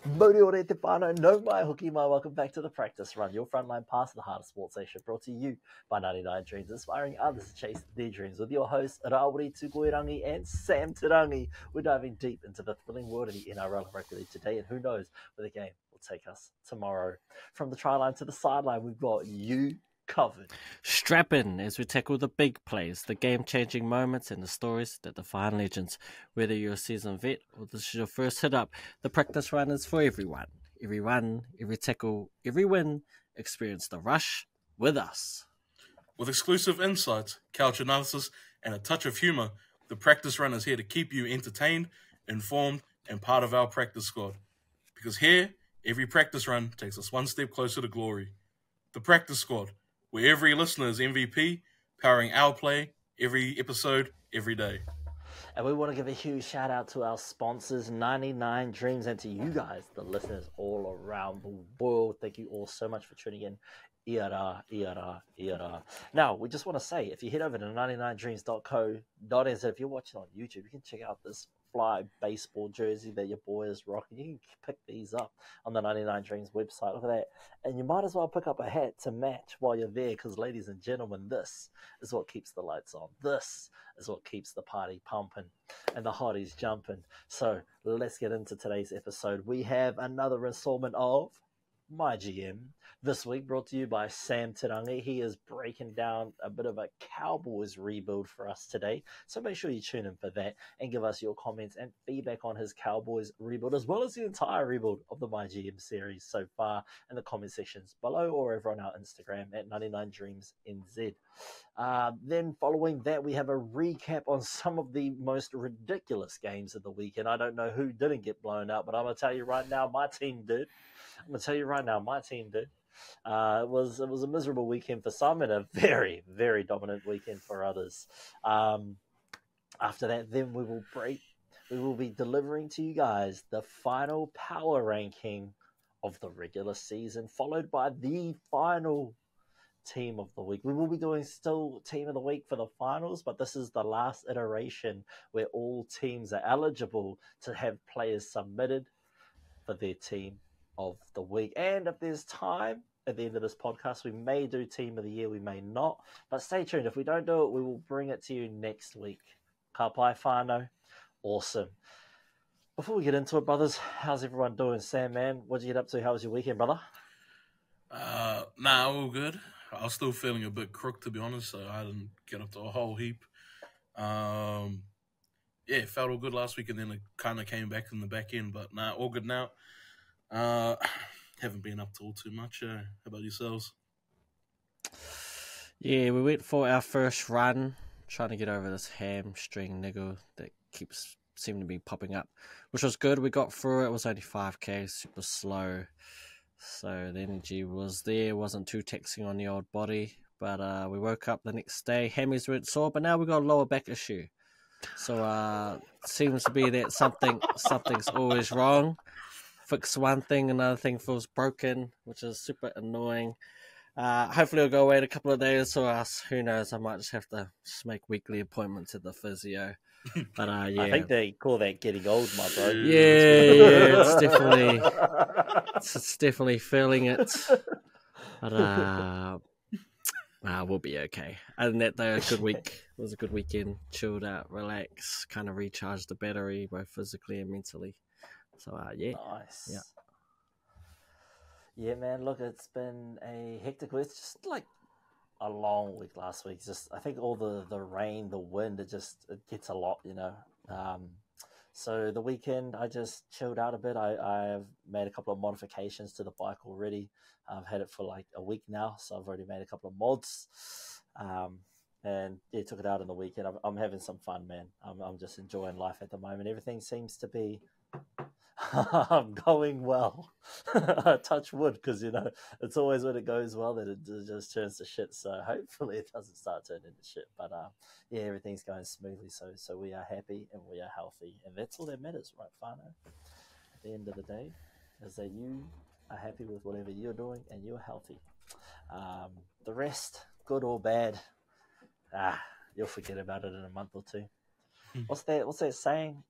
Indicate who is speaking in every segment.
Speaker 1: Mori ore te whānau, no mai hoki mai, welcome back to the Practice Run, your frontline pass to the heart of sports nation, brought to you by 99 Dreams, inspiring others to chase their dreams. With your hosts, Rawiri Tukoirangi and Sam Tirangi, we're diving deep into the thrilling world of the NRL and rugby league today, and who knows where the game will take us tomorrow. From the try line to the sideline, we've got you covered.
Speaker 2: Strap in as we tackle the big plays, the game-changing moments, and the stories that define legends. Whether you're a seasoned vet or this is your first hit-up, the Practice Run is for everyone. Every run, every tackle, every win, experience the rush with us.
Speaker 3: With exclusive insights, couch analysis, and a touch of humour, the Practice Run is here to keep you entertained, informed, and part of our practice squad. Because here, every practice run takes us one step closer to glory. The Practice Squad, where every listener is MVP, powering our play, every episode, every day.
Speaker 1: And we want to give a huge shout out to our sponsors, 99 Dreams, and to you guys, the listeners all around the world. Thank you all so much for tuning in. Iara. Now, we just want to say, if you head over to 99dreams.co.nz, if you're watching on YouTube, you can check out this fly baseball jersey that your boy is rocking. You can pick these up on the 99 Dreams website. Look at that. And you might as well pick up a hat to match while you're there, because, ladies and gentlemen, this is what keeps the lights on. This is what keeps the party pumping and the hotties jumping. So let's get into today's episode. We have another installment of MyGM, this week brought to you by Sam Tirangi. He is breaking down a bit of a Cowboys rebuild for us today, so make sure you tune in for that and give us your comments and feedback on his Cowboys rebuild, as well as the entire rebuild of the MyGM series so far in the comment sections below or over on our Instagram at 99DreamsNZ. Then following that, we have a recap on some of the most ridiculous games of the weekend. I don't know who didn't get blown out, but I'm going to tell you right now, my team did. It was a miserable weekend for some and a very, very dominant weekend for others. After that, then we will be delivering to you guys the final power ranking of the regular season, followed by the final team of the week. We will be doing still team of the week for the finals, but this is the last iteration where all teams are eligible to have players submitted for their team of the week. And if there's time at the end of this podcast, we may do team of the year, we may not, but stay tuned. If we don't do it, we will bring it to you next week. Ka pai whānau. Awesome. Before we get into it, brothers, how's everyone doing? Sam, man, what did you get up to? How was your weekend, brother?
Speaker 3: All good. I was still feeling a bit crook, to be honest, so I didn't get up to a whole heap. It felt all good last week, and then it kind of came back in the back end, but all good now. Haven't been up to all too much. How about yourselves?
Speaker 2: Yeah, we went for our first run, trying to get over this hamstring niggle that seeming to be popping up, which was good. We got through it. It was only 5K, super slow. So the energy was there, wasn't too taxing on the old body. But we woke up the next day, hammies weren't sore, but now we got a lower back issue. So seems to be that something's always wrong. Fix one thing, another thing feels broken, which is super annoying. Hopefully it'll go away in a couple of days, or else, who knows, I might just have to make weekly appointments at the physio. But yeah.
Speaker 1: I think they call that getting old, my bro.
Speaker 2: Yeah, it's definitely feeling it. But we'll be okay. Other than that, though, a good week. It was a good weekend. Chilled out, relaxed, kind of recharged the battery, both physically and mentally. So, yeah.
Speaker 1: Nice.
Speaker 2: Yeah.
Speaker 1: Yeah, man, look, it's been a hectic week. It's just like a long week last week. Just, I think all the rain, the wind, it gets a lot, you know. So the weekend, I just chilled out a bit. I've made a couple of modifications to the bike already. I've had it for like a week now, so I've already made a couple of mods. And yeah, took it out on the weekend. I'm having some fun, man. I'm just enjoying life at the moment. Everything seems to be going well. Touch wood, because you know it's always when it goes well that it just turns to shit. So hopefully it doesn't start turning into shit. But yeah, everything's going smoothly. So we are happy and we are healthy, and that's all that matters, right, Whānau? At the end of the day, is that you are happy with whatever you're doing and you're healthy. The rest, good or bad, you'll forget about it in a month or two. What's that saying?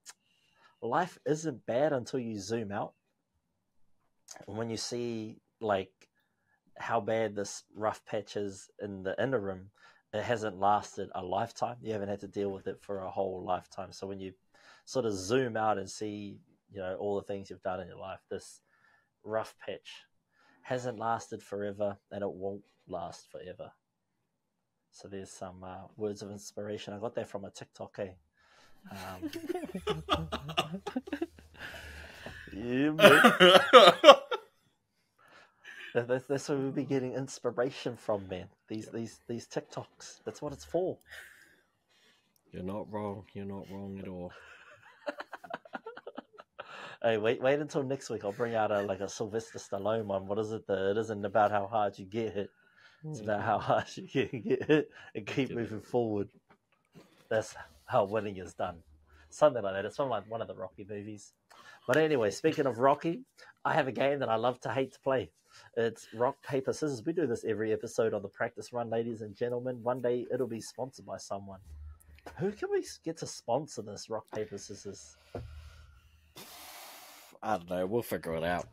Speaker 1: Life isn't bad until you zoom out. when you see like how bad this rough patch is in the interim, it hasn't lasted a lifetime. You haven't had to deal with it for a whole lifetime. So when you sort of zoom out and see, all the things you've done in your life, this rough patch hasn't lasted forever, and it won't last forever. So there's some words of inspiration. I got that from a TikTok, eh? Yeah, man. That's where we'll be getting inspiration from, man. These TikToks. That's what it's for.
Speaker 2: You're not wrong. You're not wrong at all.
Speaker 1: Hey, wait until next week. I'll bring out a Sylvester Stallone one. What is it? It isn't about how hard you get hit. It's about how hard you can get hit and keep moving forward. That's how winning is done. Something like that. It's from like one of the Rocky movies. But anyway, speaking of Rocky, I have a game that I love to hate to play. It's rock, paper, scissors. We do this every episode on the practice run, ladies and gentlemen. One day it'll be sponsored by someone. Who can we get to sponsor this rock, paper, scissors?
Speaker 2: I don't know. We'll figure it out.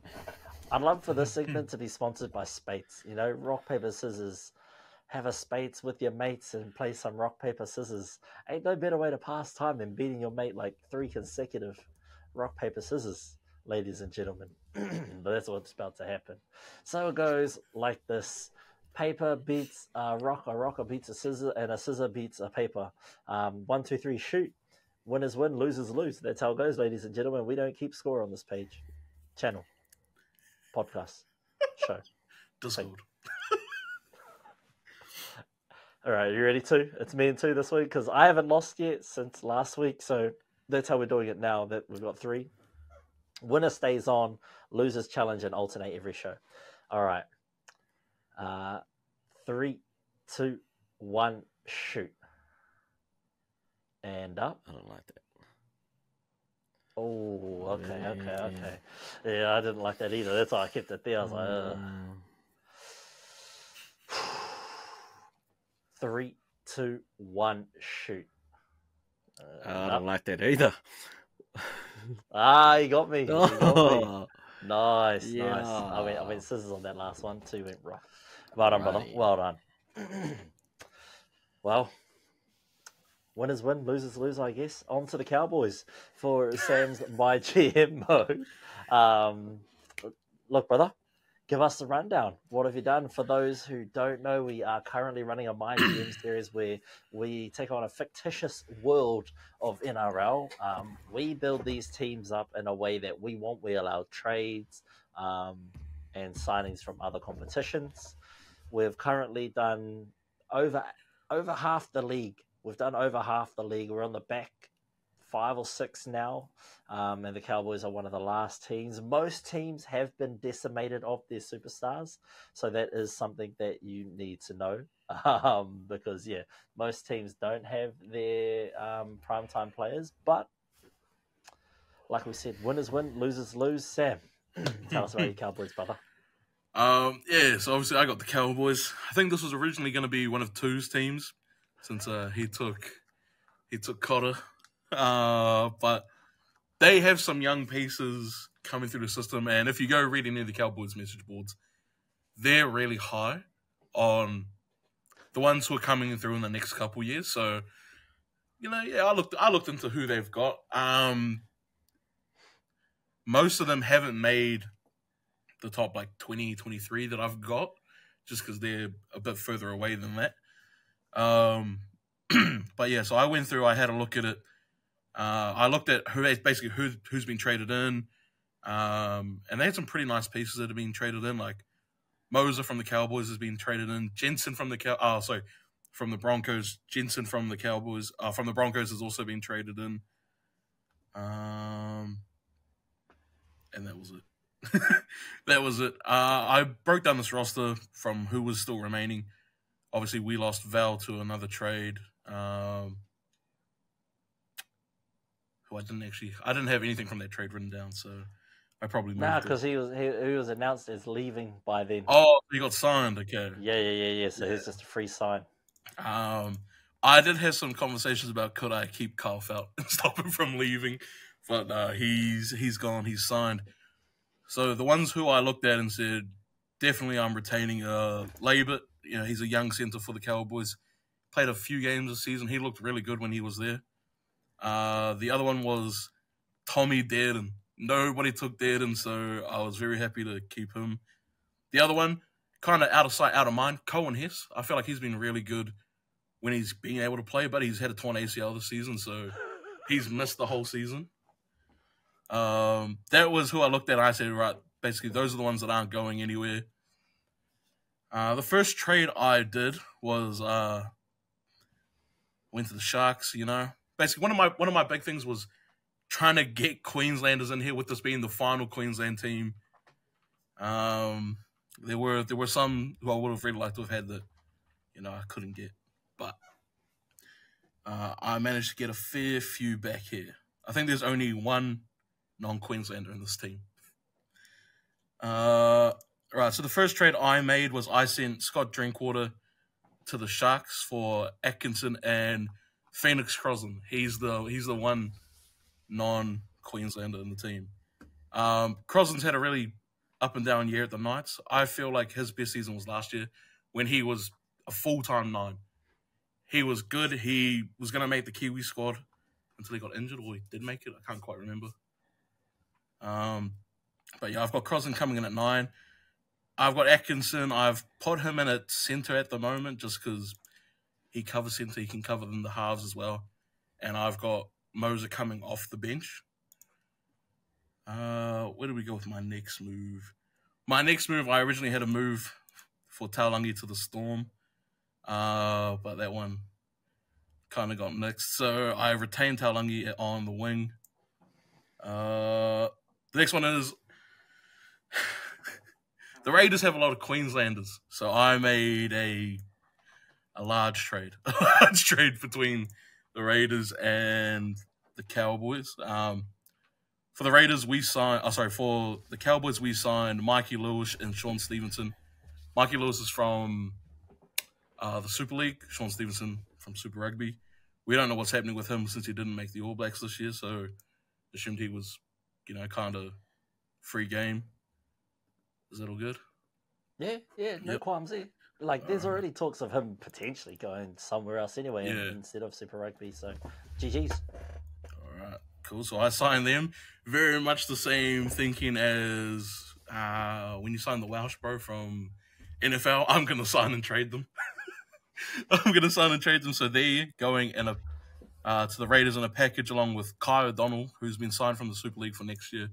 Speaker 1: I'd love for this segment to be sponsored by Spates. Rock, paper, scissors. Have a Spates with your mates and play some rock, paper, scissors. Ain't no better way to pass time than beating your mate like 3 consecutive rock, paper, scissors, ladies and gentlemen. But that's what's about to happen. So it goes like this. Paper beats a rocker beats a scissor, and a scissor beats a paper. 1, 2, 3, shoot. Winners win, losers lose. That's how it goes, ladies and gentlemen. We don't keep score on this page. Channel. Podcast. Show.
Speaker 3: Discord.
Speaker 1: All right, you ready too? It's me and 2 this week because I haven't lost yet since last week. So that's how we're doing it now that we've got 3. Winner stays on, losers challenge and alternate every show. All right. 3, 2, 1, shoot. And up.
Speaker 2: I don't like that.
Speaker 1: Oh, okay. Yeah, I didn't like that either. That's why I kept it there. I was like, 3, 2, 1, shoot.
Speaker 2: I don't like that either.
Speaker 1: You got me. Nice,
Speaker 2: yeah.
Speaker 1: nice. I went scissors on that last one. 2 went rough. Well done, brother. Well done. Well, winners win, losers lose, I guess. On to the Cowboys for Sam's MyGM mode. Look, brother, give us the rundown. What have you done? For those who don't know, we are currently running a MyGM series where we take on a fictitious world of NRL. We build these teams up in a way that we want. We allow trades and signings from other competitions. We've currently done over half the league. We've done over half the league. We're on the back 5 or 6 now, and the Cowboys are one of the last teams. Most teams have been decimated of their superstars, so that is something that you need to know, because, most teams don't have their primetime players, but like we said, winners win, losers lose. Sam, tell us about your Cowboys, brother.
Speaker 3: So obviously I got the Cowboys. I think this was originally going to be one of 2's teams, since he took Cotter. But they have some young pieces coming through the system, and if you go read any of the Cowboys message boards, they're really high on the ones who are coming through in the next couple years. So, I looked into who they've got. Most of them haven't made the top 20, 23 that I've got, just because they're a bit further away than that. But yeah, so I went through, I had a look at it. I looked at who's been traded in, and they had some pretty nice pieces that have been traded in. Like Moser from the Cowboys has been traded in. Jensen from from the Broncos. Jensen from the Cowboys, from the Broncos has also been traded in. And that was it. That was it. I broke down this roster from who was still remaining. Obviously, we lost Val to another trade. Who I didn't have anything from that trade written down, so I probably moved it.
Speaker 1: Because he was announced as leaving by then.
Speaker 3: Oh, he got signed. Okay.
Speaker 1: Yeah. So he's just a free sign.
Speaker 3: I did have some conversations about could I keep Carl Felt and stop him from leaving, but he's gone. He's signed. So the ones who I looked at and said, definitely I'm retaining Labert. You know, he's a young centre for the Cowboys. Played a few games this season. He looked really good when he was there. The other one was Tommy Dearden. Nobody took Dearden, so I was very happy to keep him. The other one, kind of out of sight, out of mind, Cohen Hess. I feel like he's been really good when he's been able to play, but he's had a torn ACL this season, so he's missed the whole season. That was who I looked at and I said, right, basically those are the ones that aren't going anywhere. The first trade I did was went to the Sharks, you know. Basically, one of my big things was trying to get Queenslanders in here with this being the final Queensland team. There were some who I would have really liked to have had that, you know, I couldn't get. But I managed to get a fair few back here. I think there's only one non-Queenslander in this team. Right, so the first trade I made was I sent Scott Drinkwater to the Sharks for Atkinson and Phoenix Crossan. He's the one non-Queenslander in the team. Crossan's had a really up and down year at the Knights. I feel like his best season was last year when he was a full-time 9. He was good. He was going to make the Kiwi squad until he got injured, or he did make it. I can't quite remember. But yeah, I've got Crossan coming in at 9. I've got Atkinson. I've put him in at centre at the moment just because he covers centre. He can cover in the halves as well. And I've got Moser coming off the bench. Where do we go with my next move? My next move, I originally had a move for Taulagi to the Storm. But that one kind of got nixed. So I retained Taulagi on the wing. The next one is the Raiders have a lot of Queenslanders. So I made a large trade. A large trade between the Raiders and the Cowboys. For the Raiders, for the Cowboys, we signed Mikey Lewis and Sean Stevenson. Mikey Lewis is from the Super League. Sean Stevenson from Super Rugby. We don't know what's happening with him since he didn't make the All Blacks this year, so assumed he was, you know, kind of free game. Is that all good?
Speaker 1: Yeah, no qualms there. Like, there's already talks of him potentially going somewhere else anyway instead of Super Rugby, so GG's.
Speaker 3: All right, cool. So I signed them. Very much the same thinking as when you sign the Welsh bro from NFL. I'm going to sign and trade them. So they're going in to the Raiders in a package along with Kai O'Donnell, who's been signed from the Super League for next year.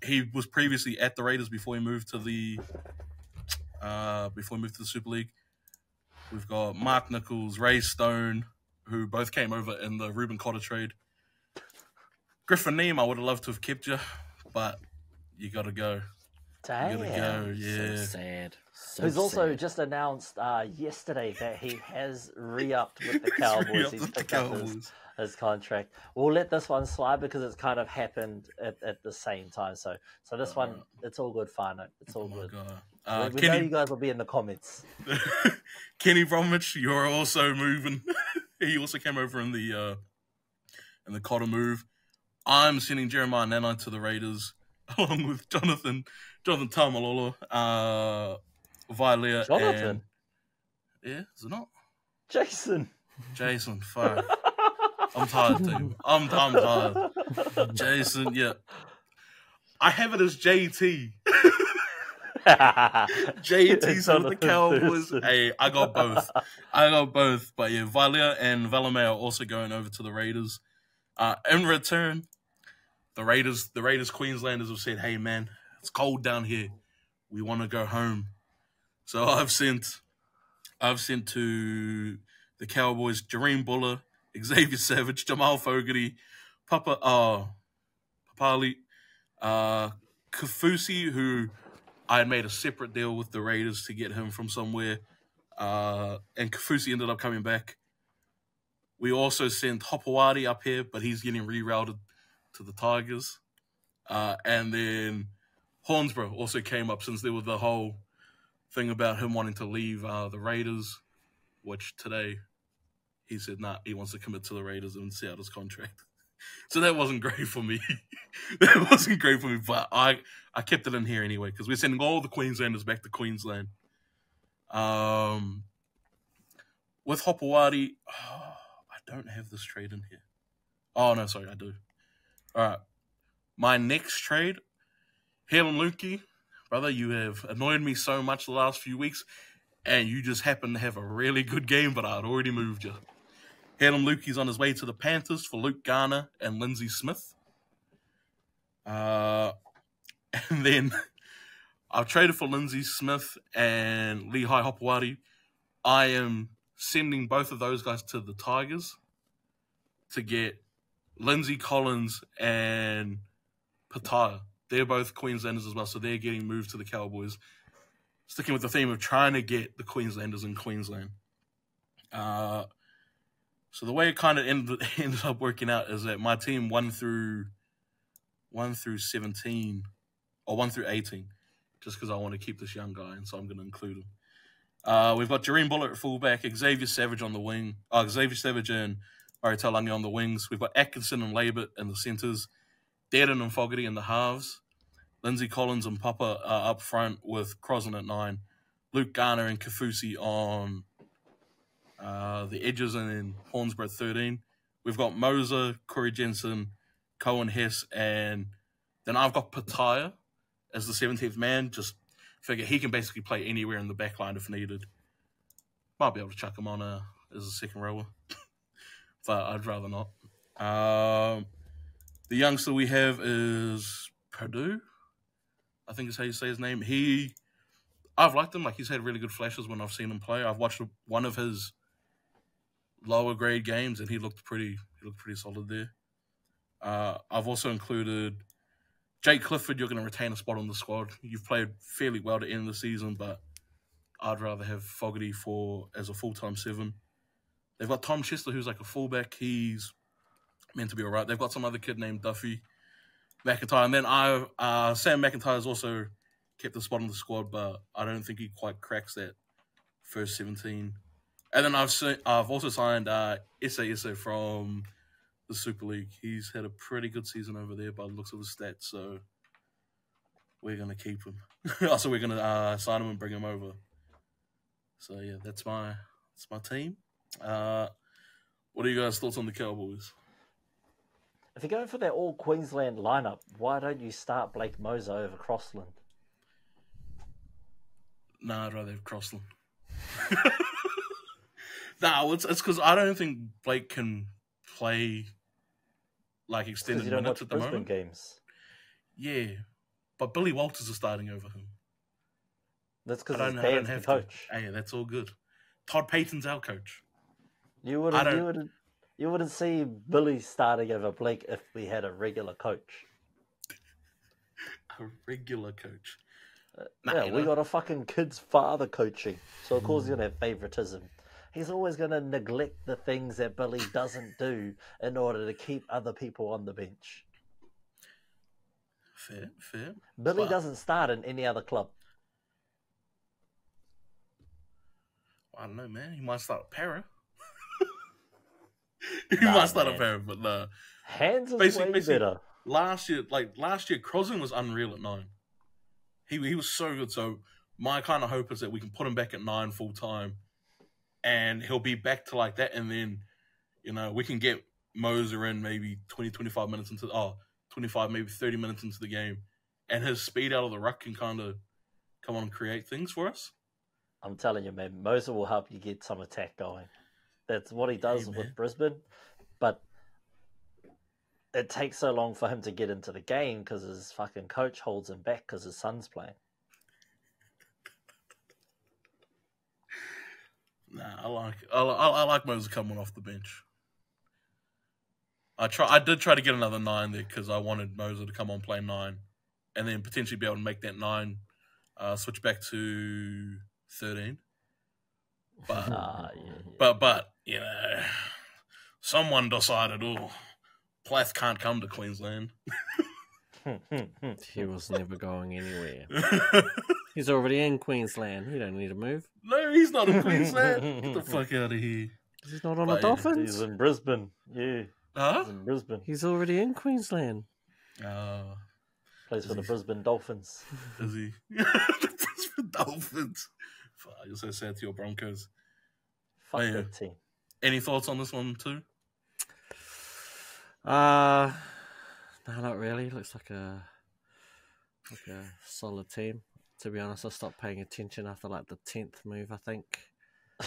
Speaker 3: He was previously at the Raiders before he moved to the Super League. We've got Mark Nichols, Ray Stone, who both came over in the Ruben Cotter trade. Griffin Neem, I would have loved to have kept you, but you got to go.
Speaker 1: Damn.
Speaker 3: You got to go, yeah.
Speaker 2: So sad.
Speaker 1: Who's also just announced yesterday that he has re-upped with the Cowboys. He's picked up his contract. We'll let this one slide because it's kind of happened at the same time. So this one, it's all good, Fano. It's all good. We know you guys will be in the comments.
Speaker 3: Kenny Bromwich, you're also moving. He also came over in the Cotter move. I'm sending Jeremiah Nana to the Raiders along with Jonathan Tamalolo, Vilea,
Speaker 1: Jonathan?
Speaker 3: and... Yeah, is it not?
Speaker 1: Jason,
Speaker 3: fuck. I'm tired, dude. I'm tired. Jason, yeah. I have it as JT. JT's with the Cowboys. Hey, I got both. But yeah, Vilea and Valame are also going over to the Raiders. In return, the Raiders Queenslanders have said, hey man, it's cold down here. We want to go home. So I've sent to the Cowboys Jerome Buller, Xavier Savage, Jamal Fogarty, Papali, Kafusi, who I had made a separate deal with the Raiders to get him from somewhere, and Kafusi ended up coming back. We also sent Hopewadi up here, but he's getting rerouted to the Tigers. And then Hornsborough also came up since there was the whole thing about him wanting to leave the Raiders, which today he said, he wants to commit to the Raiders and see out his contract. So that wasn't great for me. That wasn't great for me, but I kept it in here anyway because we're sending all the Queenslanders back to Queensland. With Hopewadi, I don't have this trade in here. Oh, no, sorry, I do. All right. My next trade, Helen Lukey. Brother, you have annoyed me so much the last few weeks, and you just happen to have a really good game, but I'd already moved you. Helen Lukey's on his way to the Panthers for Luke Garner and Lindsay Smith. And then I've traded for Lindsay Smith and Lehigh Hopewadi. I am sending both of those guys to the Tigers to get Lindsay Collins and Pataya. They're both Queenslanders as well, so they're getting moved to the Cowboys. Sticking with the theme of trying to get the Queenslanders in Queensland. So the way it kind of ended up working out is that my team won through 17 or 1 through 18, just because I want to keep this young guy, and so I'm going to include him. We've got Jerome Bullard at fullback, Xavier Savage on the wing. Xavier Savage and Murray Taulagi on the wings. We've got Atkinson and Labert in the centres. Dearden and Fogarty in the halves. Lindsay Collins and Papa are up front with Crosland at 9. Luke Garner and Kafusi on the edges, and then Hornsborough at 13. We've got Moser, Corey Jensen, Cohen Hess, and then I've got Pataya as the 17th man. Just figure he can basically play anywhere in the back line if needed. Might be able to chuck him on as a second rower, but I'd rather not. The youngster we have is Purdue, I think is how you say his name. I've liked him. Like, he's had really good flashes when I've seen him play. I've watched one of his lower grade games, and he looked pretty solid there. I've also included Jake Clifford. You're going to retain a spot on the squad. You've played fairly well to end the season, but I'd rather have Fogarty as a full-time 7. They've got Tom Chester, who's like a fullback. He's meant to be all right. They've got some other kid named Duffy McIntyre. And then Sam McIntyre's also kept the spot on the squad, but I don't think he quite cracks that first 17. And then I've also signed Issa from the Super League. He's had a pretty good season over there by the looks of his stats, so we're going to keep him. Also, we're going to sign him and bring him over. So, yeah, that's my team. What are you guys' thoughts on the Cowboys?
Speaker 1: If you're going for that all Queensland lineup, why don't you start Blake Moser over Crossland?
Speaker 3: Nah, I'd rather have Crossland. No, it's because I don't think Blake can play like extended minutes at the moment.
Speaker 1: Games.
Speaker 3: Yeah, but Billy Walters is starting over him.
Speaker 1: That's because his dad's the coach.
Speaker 3: Hey, that's all good. Todd Payton's our coach.
Speaker 1: You wouldn't see Billy starting over Blake if we had a regular coach.
Speaker 3: A regular coach.
Speaker 1: We got a fucking kid's father coaching, so of course he's gonna have favoritism. He's always gonna neglect the things that Billy doesn't do in order to keep other people on the bench.
Speaker 3: Fair.
Speaker 1: Billy doesn't start in any other club.
Speaker 3: I don't know, man. He might start a para. Might start a para, but no.
Speaker 1: Hands is basically better.
Speaker 3: Last year, Crosland was unreal at 9. He was so good. So my kind of hope is that we can put him back at 9 full time, and he'll be back to like that, and then we can get Moser in maybe 20, 25 minutes into 25, maybe 30 minutes into the game, and his speed out of the ruck can kind of come on and create things for us.
Speaker 1: I'm telling you, man, Moser will help you get some attack going. That's what he does with Brisbane, but it takes so long for him to get into the game because his fucking coach holds him back because his son's playing.
Speaker 3: Nah, I like Moser coming off the bench. I did try to get another 9 there because I wanted Moser to come on play 9, and then potentially be able to make that 9 switch back to 13. But but someone decided, Plath can't come to Queensland.
Speaker 2: He was never going anywhere. He's already in Queensland. He don't need to move.
Speaker 3: No, he's not in Queensland. Get the fuck out of here.
Speaker 2: He's not on the Dolphins.
Speaker 1: He's in Brisbane. Yeah.
Speaker 3: Huh?
Speaker 1: He's in Brisbane.
Speaker 2: He's already in Queensland.
Speaker 1: Plays for the Brisbane Dolphins.
Speaker 3: Is he? The Brisbane Dolphins. Fuck, you're so sad to your Broncos.
Speaker 1: Fuck
Speaker 3: yeah.
Speaker 1: that team.
Speaker 3: Any thoughts on this one too?
Speaker 2: No, not really. Looks like a solid team. To be honest, I stopped paying attention after like the 10th move, I think.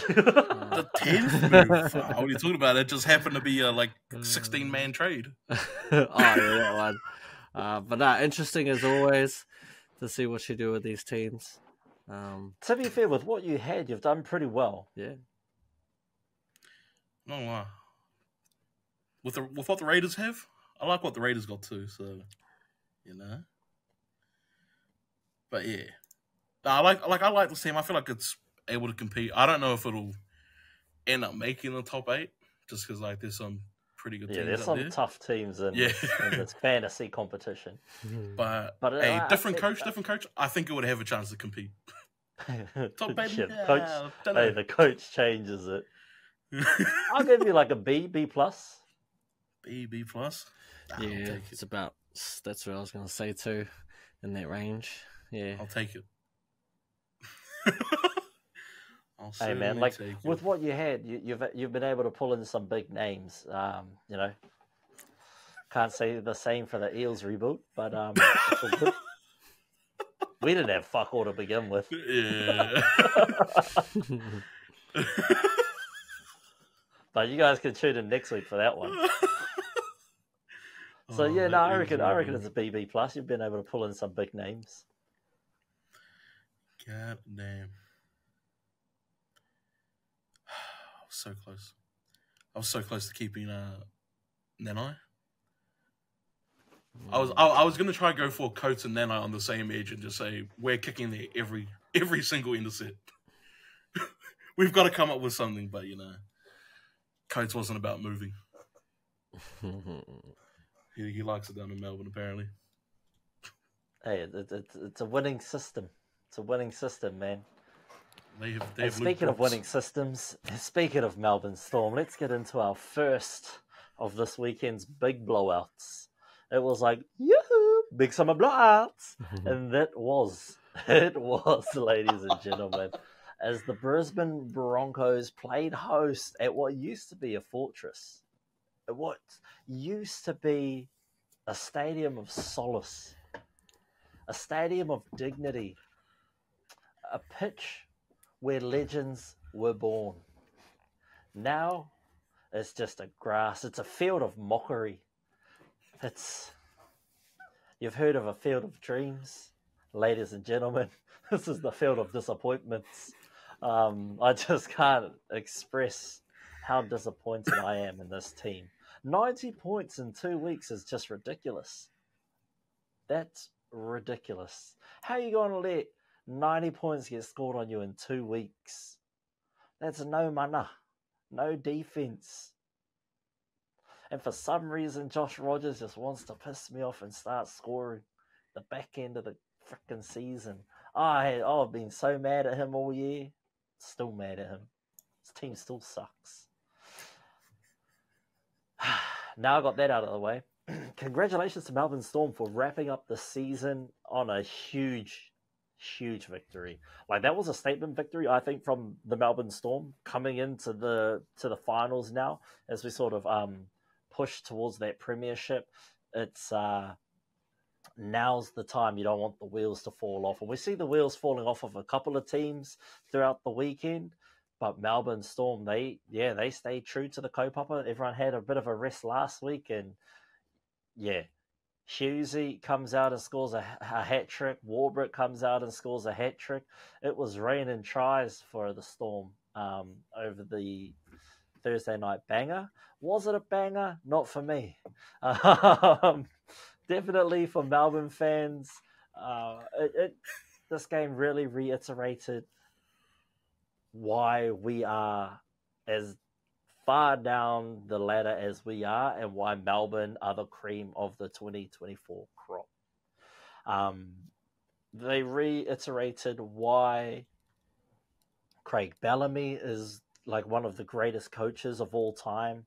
Speaker 3: The 10th move? What are you talking about? It just happened to be a 16-man trade.
Speaker 2: Oh, yeah, that one. But no, interesting as always to see what you do with these teams.
Speaker 1: To be fair, with what you had, you've done pretty well.
Speaker 2: Yeah.
Speaker 3: No lie. With what the Raiders have, I like what the Raiders got too. So, But yeah, I like this team. I feel like it's able to compete. I don't know if it'll end up making the top 8, just because there's some pretty good teams.
Speaker 1: Yeah, there's some tough teams in this fantasy competition.
Speaker 3: But hey, different coach. I think it would have a chance to compete. Top 8,
Speaker 1: the coach changes it. I'll give you a B plus.
Speaker 3: B plus.
Speaker 2: Yeah, it's about. That's what I was going to say too, in that range. Yeah,
Speaker 3: I'll take it.
Speaker 1: Hey man, with what you had, you've been able to pull in some big names. Can't say the same for the Eels reboot, but it's all good. We didn't have fuck all to begin with.
Speaker 3: Yeah.
Speaker 1: But you guys can tune in next week for that one. So I reckon it's a BB plus. You've been able to pull in some big names.
Speaker 3: God damn. So close. I was so close to keeping Nanai. I was gonna try to go for Coates and Nanai on the same edge and just say we're kicking there every single intercept. We've got to come up with something, but Coates wasn't about moving. He likes it down in Melbourne, apparently.
Speaker 1: Hey, it's a winning system. It's a winning system, man.
Speaker 3: And
Speaker 1: speaking of winning systems, speaking of Melbourne Storm, let's get into our first of this weekend's big blowouts. It was yoo-hoo, big summer blowouts. And it was, ladies and gentlemen, as the Brisbane Broncos played host at what used to be a fortress. What used to be a stadium of solace, a stadium of dignity, a pitch where legends were born. Now it's just a grass. It's a field of mockery. You've heard of a field of dreams, ladies and gentlemen. This is the field of disappointments. I just can't express how disappointed I am in this team. 90 points in 2 weeks is just ridiculous. That's ridiculous. How are you going to let 90 points get scored on you in 2 weeks? That's no mana, no defense. And for some reason, Josh Rogers just wants to piss me off and start scoring the back end of the freaking season. I've been so mad at him all year. Still mad at him. His team still sucks. Now I got that out of the way. Congratulations to Melbourne Storm for wrapping up the season on a huge victory. That was a statement victory, I think, from the Melbourne Storm coming into the finals now as we sort of push towards that premiership. It's now's the time. You don't want the wheels to fall off, and we see the wheels falling off of a couple of teams throughout the weekend. But Melbourne Storm, they stayed true to the kaupapa. Everyone had a bit of a rest last week, and Hughes comes out and scores a hat trick. Warbrick comes out and scores a hat trick. It was raining tries for the Storm over the Thursday night banger. Was it a banger? Not for me. Definitely for Melbourne fans. This game really reiterated why we are as far down the ladder as we are and why Melbourne are the cream of the 2024 crop. They reiterated why Craig Bellamy is one of the greatest coaches of all time.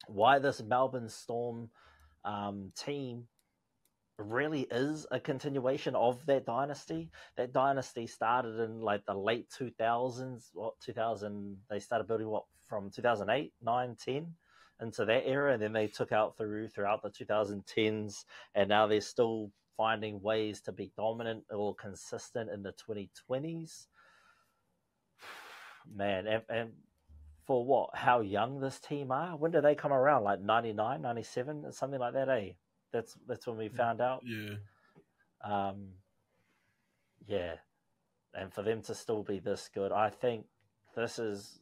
Speaker 1: why this Melbourne Storm team really is a continuation of that dynasty. That dynasty started in like the late 2000s. 2000, they started building from 2008, 9, 10 into that era, and then they took out throughout the 2010s, and now they're still finding ways to be dominant or consistent in the 2020s. Man, and for what? How young this team are? When did they come around? Like 99, 97, something like that, eh? That's when we found out.
Speaker 3: Yeah.
Speaker 1: Yeah. And for them to still be this good, I think this is,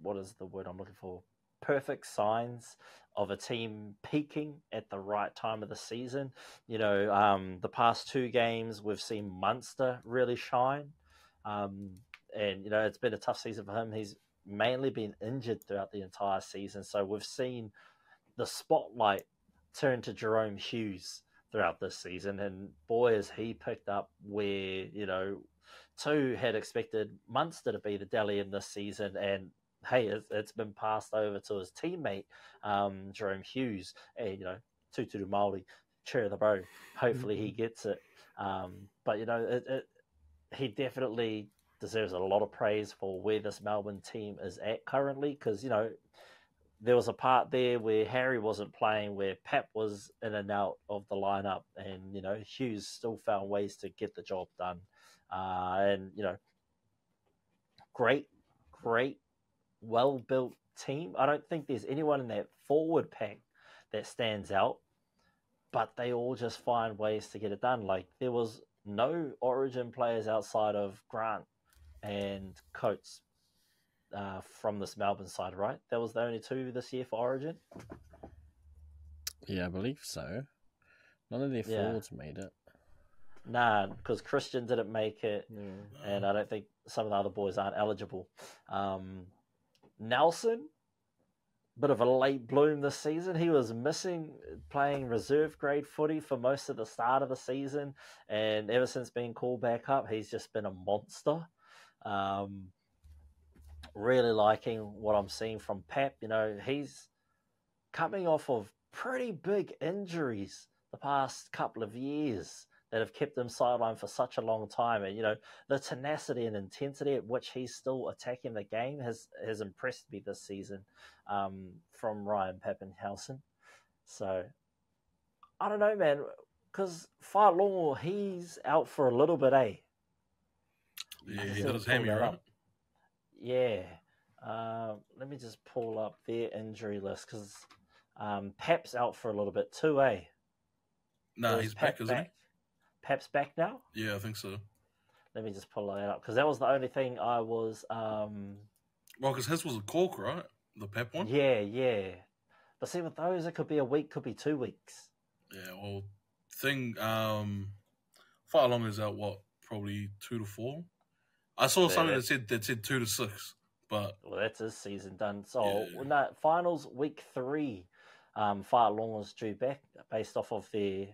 Speaker 1: what is the word I'm looking for? Perfect signs of a team peaking at the right time of the season. The past 2 games, we've seen Munster really shine. And, it's been a tough season for him. He's mainly been injured throughout the entire season. So we've seen the spotlight turn to Jerome Hughes throughout this season. And boy, has he picked up where, 2 had expected Munster to be the Dalian this season. And hey, it's been passed over to his teammate, Jerome Hughes. And, tutu Māori, chair of the bow. Hopefully he gets it. But, he definitely deserves a lot of praise for where this Melbourne team is at currently, because, there was a part there where Harry wasn't playing, where Pep was in and out of the lineup, and, Hughes still found ways to get the job done. And, great, well-built team. I don't think there's anyone in that forward pack that stands out, but they all just find ways to get it done. Like, there was no Origin players outside of Grant and Coates from this Melbourne side, right? That was the only 2 this year for Origin.
Speaker 2: Yeah, I believe so. None of their forwards made it.
Speaker 1: Nah, because Christian didn't make it, and I don't think some of the other boys aren't eligible. Nelson, bit of a late bloom this season. He was missing playing reserve grade footy for most of the start of the season, and ever since being called back up, he's just been a monster. Really liking what I'm seeing from Pep. He's coming off of pretty big injuries the past couple of years that have kept him sidelined for such a long time. And, the tenacity and intensity at which he's still attacking the game has impressed me this season from Ryan Papenhuyzen. So, I don't know, man, because Whaelongo, he's out for a little bit, eh?
Speaker 3: Yeah, he does hammy, right?
Speaker 1: Yeah. Let me just pull up their injury list, because Pep's out for a little bit too, eh?
Speaker 3: No, he's back, isn't he?
Speaker 1: Pep's back now?
Speaker 3: Yeah, I think so.
Speaker 1: Let me just pull that up, because that was the only thing I was...
Speaker 3: Well, because his was a cork, right? The Pep one?
Speaker 1: Yeah. But see, with those, it could be a week, could be 2 weeks.
Speaker 3: Yeah, well, Whaelongo is out, probably 2 to 4? I saw something that said 2 to 6, but...
Speaker 1: Well, that's his season done. So, finals, week 3, Whaelongo's due back, based off of their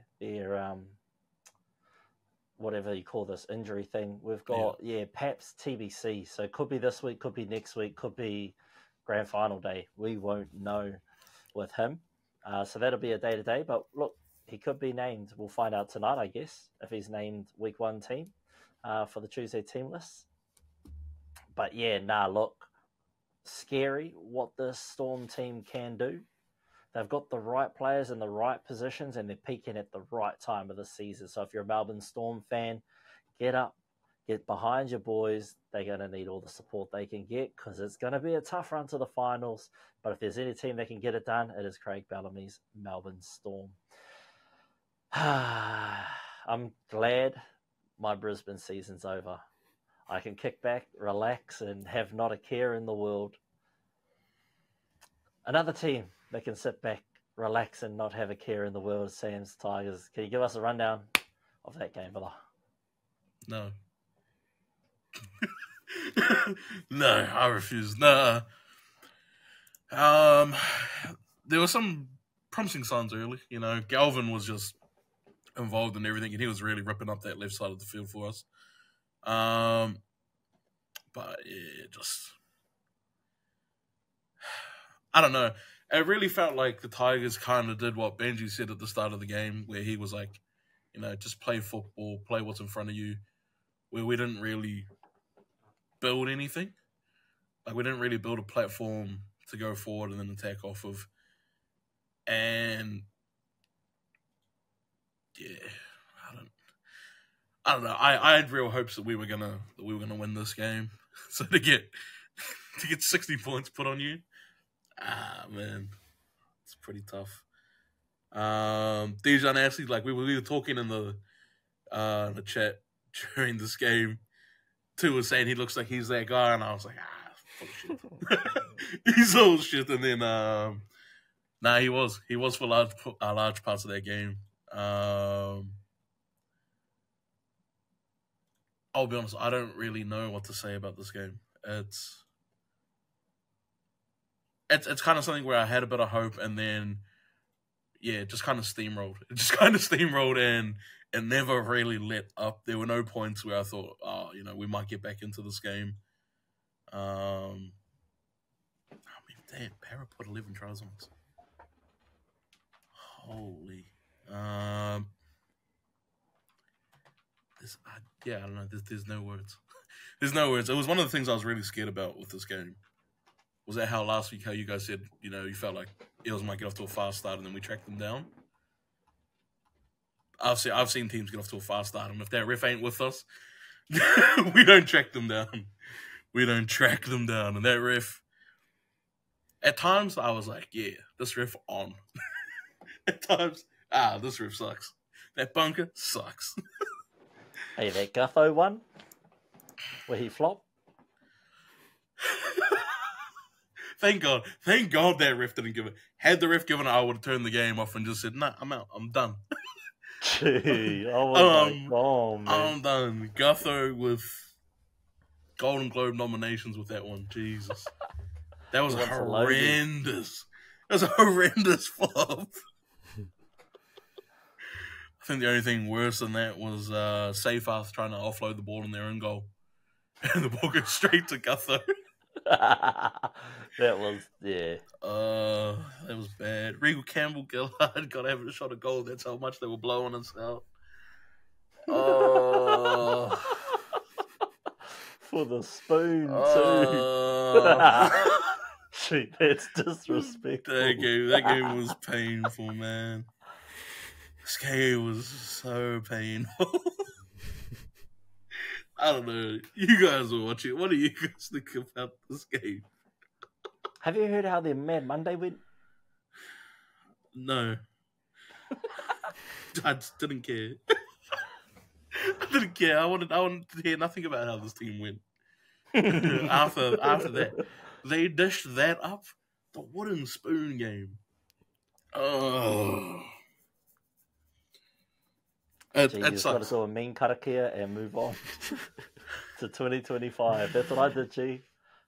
Speaker 1: whatever you call this injury thing. We've got, Pep's TBC. So, could be this week, could be next week, could be grand final day. We won't know with him. So, that'll be a day-to-day. But, look, he could be named. We'll find out tonight, I guess, if he's named week 1 team for the Tuesday team list. But look, scary what this Storm team can do. They've got the right players in the right positions, and they're peaking at the right time of the season. So if you're a Melbourne Storm fan, get up, get behind your boys. They're going to need all the support they can get, because it's going to be a tough run to the finals. But if there's any team that can get it done, it is Craig Bellamy's Melbourne Storm. I'm glad my Brisbane season's over. I can kick back, relax, and have not a care in the world. Another team that can sit back, relax, and not have a care in the world is Sam's Tigers. Can you give us a rundown of that game, brother?
Speaker 3: No. No, I refuse. No. There were some promising signs early. Galvin was just involved in everything, and he was really ripping up that left side of the field for us. But yeah, just I don't know. it really felt like the Tigers kind of did what Benji said at the start of the game, where he was like, just play football, play what's in front of you, where we didn't really build anything. Like, we didn't really build a platform to go forward and then attack off of. And, yeah, I don't know. I had real hopes that we were gonna win this game. So to get 60 points put on you, man, it's pretty tough. Dejan actually, like, we were talking in the chat during this game. Tu was saying he looks like he's that guy, and I was like, full shit. He's all shit. And then, he was for large parts of that game. I'll be honest, I don't really know what to say about this game. It's kind of something where I had a bit of hope, and then, it just kind of steamrolled. It just kind of steamrolled and never really let up. There were no points where I thought, we might get back into this game. Damn, Para put 11 tries on us. Holy. I don't know. There's no words. There's no words. It was one of the things I was really scared about with this game. Was that how last week, how you guys said, you felt like Eels might get off to a fast start and then we tracked them down? I've seen teams get off to a fast start, and if that ref ain't with us, we don't track them down. We don't track them down. And that ref, at times, I was like, yeah, this ref on. At times, this ref sucks. That bunker sucks.
Speaker 1: Hey, that Gutho one, where he flopped.
Speaker 3: Thank God that ref didn't give it. Had the ref given it, I would have turned the game off and just said, nah, I'm out. I'm done.
Speaker 1: Gee, I was like, oh, man.
Speaker 3: I'm done. Gutho with Golden Globe nominations with that one. Jesus. That was horrendous. That was a horrendous flop. I think the only thing worse than that was Seyfarth trying to offload the ball in their own goal. And the ball goes straight to Gutho.
Speaker 1: That was, yeah.
Speaker 3: That was bad. Regal Campbell Gillard got to have a shot of goal. That's how much they were blowing us out.
Speaker 1: For the spoon, too. Shoot, that's disrespectful.
Speaker 3: That game was painful, man. This game was so painful. I don't know. You guys will watch it. What do you guys think about this game?
Speaker 1: Have you heard how their Mad Monday went?
Speaker 3: No. I just didn't care. I didn't care. I wanted to hear nothing about how this team went. After that, they dished that up. The wooden spoon game. Oh.
Speaker 1: It's got to do a mean karakia and move on to 2025. That's what I did, G.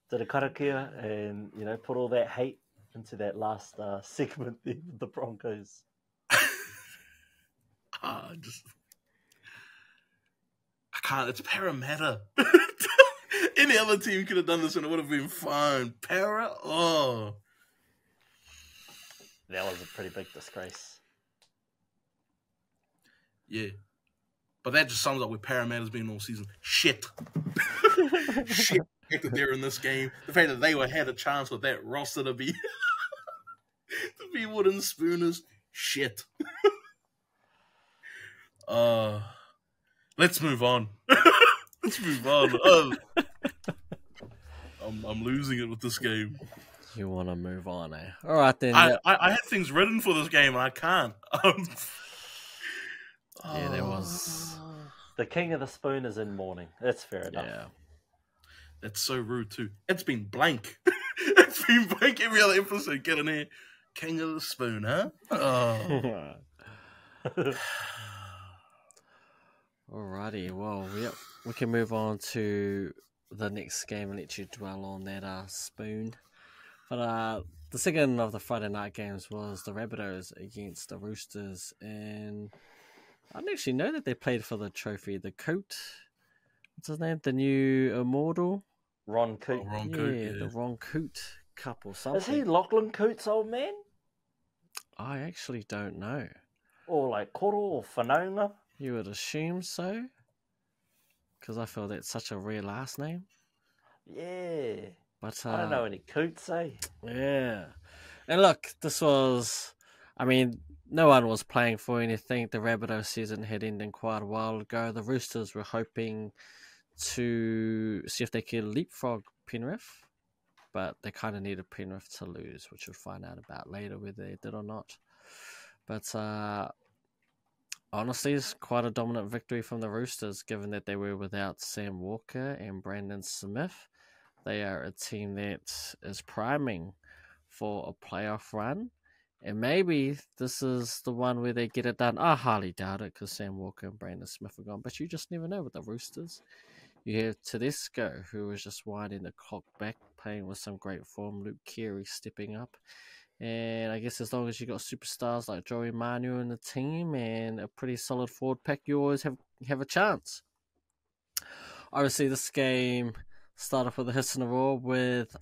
Speaker 1: Did a karakia and, put all that hate into that last segment there with the Broncos.
Speaker 3: I can't. It's Parramatta. Any other team could have done this and it would have been fine. Para? Oh.
Speaker 1: That was a pretty big disgrace.
Speaker 3: Yeah. But that just sums up where Parramatta's been all season. Shit. Shit. The fact that they're in this game. The fact that they had a chance with that roster to be wooden spooners. Shit. Let's move on. Let's move on. I'm losing it with this game.
Speaker 2: You want to move on, eh? All right, then.
Speaker 3: I had things written for this game, and I can't.
Speaker 2: Yeah, there was...
Speaker 1: The king of the spoon is in mourning. That's fair enough.
Speaker 2: Yeah.
Speaker 3: That's so rude, too. It's been blank. It's been blank every other episode. Get in here. King of the spoon, huh? Oh.
Speaker 2: Alrighty, well, we can move on to the next game and let you dwell on that spoon. But the second of the Friday night games was the Rabbitohs against the Roosters, and I didn't actually know that they played for the trophy. The Coat, what's his name? The new immortal?
Speaker 1: Ron Coot.
Speaker 3: Ron
Speaker 2: Yeah,
Speaker 3: Coot, yeah.
Speaker 2: The Ron Coot Cup or
Speaker 1: Is
Speaker 2: something.
Speaker 1: he Lachlan Coote's old man?
Speaker 2: I actually don't know.
Speaker 1: Or like Koro or Whanaunga?
Speaker 2: You would assume so, because I feel that's such a rare last name.
Speaker 1: Yeah.
Speaker 2: But
Speaker 1: I don't know any Cootes, eh?
Speaker 2: Yeah. And look, this was, I mean, no one was playing for anything. The Rabbitohs season had ended quite a while ago. The Roosters were hoping to see if they could leapfrog Penrith, but they kind of needed Penrith to lose, which we'll find out about later whether they did or not. But honestly, it's quite a dominant victory from the Roosters, given that they were without Sam Walker and Brandon Smith. They are a team that is priming for a playoff run. And maybe this is the one where they get it done. I highly doubt it because Sam Walker and Brandon Smith are gone. But you just never know with the Roosters. You have Tedesco, who was just winding the clock back, playing with some great form. Luke Keary stepping up. And I guess as long as you got superstars like Joey Manu in the team and a pretty solid forward pack, you always have a chance. Obviously, this game started off with a hiss and a roar with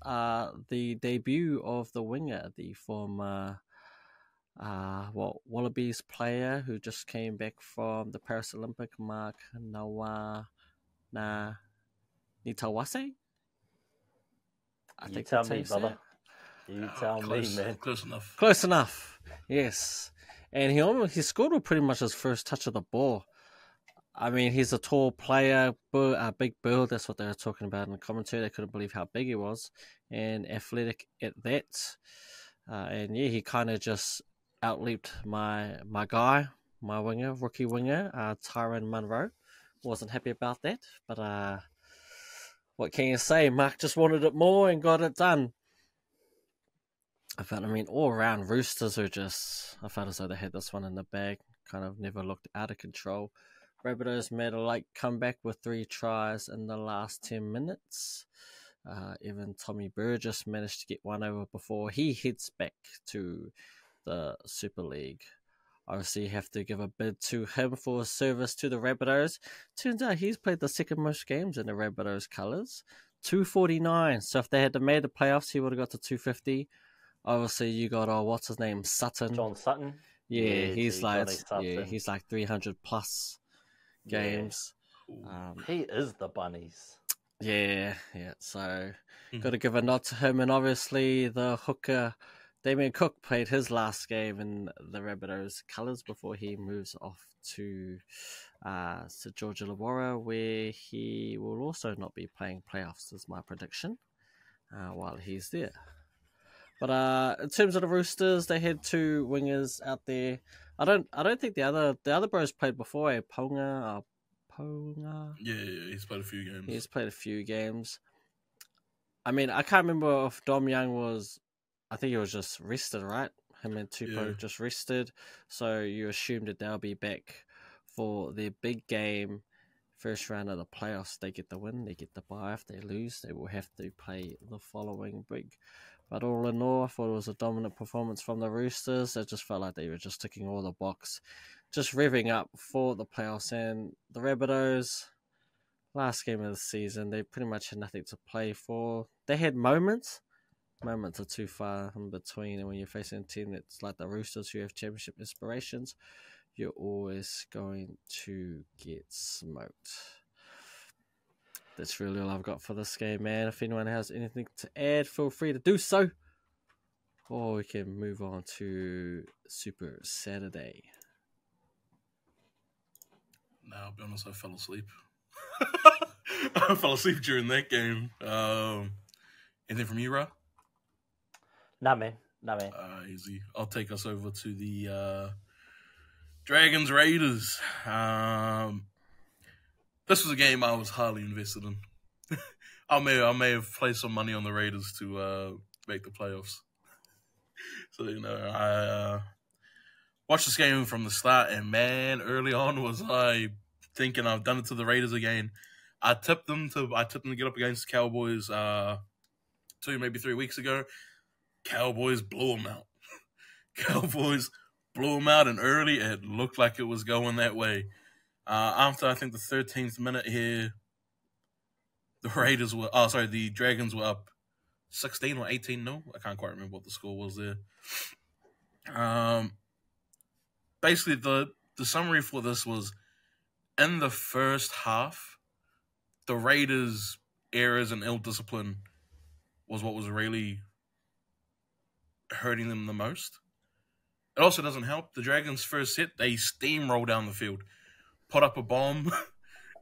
Speaker 2: the debut of the winger, the former Wallabies player who just came back from the Paris Olympic, Mark Nitawase.
Speaker 1: You tell me, brother. You tell me, man.
Speaker 3: Close enough.
Speaker 2: Close enough, yes. And he scored with pretty much his first touch of the ball. I mean, he's a tall player, a big build. That's what they were talking about in the commentary. They couldn't believe how big he was and athletic at that. And yeah, he kind of just outleaped my guy, my winger, rookie winger, Tyrone Munro. Wasn't happy about that, but what can you say? Mark just wanted it more and got it done. But I mean, all around, Roosters are just, I felt as though they had this one in the bag. Kind of never looked out of control. Rabbitohs made a late comeback with 3 tries in the last 10 minutes. Even Tommy Burgess managed to get one over before he heads back to the Super League. Obviously, you have to give a bid to him for his service to the Rabbitohs. Turns out he's played the second most games in the Rabbitohs colours, 249. So if they had made the playoffs, he would have got to 250. Obviously, you got what's his name, Sutton.
Speaker 1: John Sutton.
Speaker 2: Yeah, he's like 300 plus games.
Speaker 3: Yeah.
Speaker 1: He is the bunnies.
Speaker 2: Yeah. So got to give a nod to him, and obviously the hooker Damien Cook played his last game in the Rabbitohs colours before he moves off to St George Illawarra, where he will also not be playing playoffs, is my prediction, while he's there. But in terms of the Roosters, they had 2 wingers out there. I don't think the other bros played before. Ponga.
Speaker 3: Yeah, he's played a few games.
Speaker 2: He's played a few games. I mean, I can't remember if Dom Young was. I think he was just rested, right? Him and Tupou just rested. So you assume that they'll be back for their big game, first round of the playoffs. They get the win, they get the bye. If they lose, they will have to play the following week. But all in all, I thought it was a dominant performance from the Roosters. It just felt like they were just ticking all the box, just revving up for the playoffs. And the Rabbitohs, last game of the season, they pretty much had nothing to play for. They had moments. Moments are too far in between, and when you're facing a team that's like the Roosters who have championship aspirations, you're always going to get smoked. That's really all I've got for this game, man. If anyone has anything to add, feel free to do so. Or we can move on to Super Saturday.
Speaker 3: Now, I'll be honest, I fell asleep. I fell asleep during that game. Anything from you, Ra?
Speaker 1: Nah, man.
Speaker 3: Easy. I'll take us over to the Dragons Raiders. This was a game I was highly invested in. I may have placed some money on the Raiders to make the playoffs. So, I watched this game from the start, and man, early on was I thinking I've done it to the Raiders again. I tipped them to get up against the Cowboys 2, maybe 3 weeks ago. Cowboys blew them out. Cowboys blew them out, and early it looked like it was going that way. After I think the 13th minute here, the Dragons were up 16 or 18-0. I can't quite remember what the score was there. Basically, the summary for this was, in the first half, the Raiders' errors and ill discipline was what was really hurting them the most. It also doesn't help. The Dragons' first set, they steamroll down the field, put up a bomb.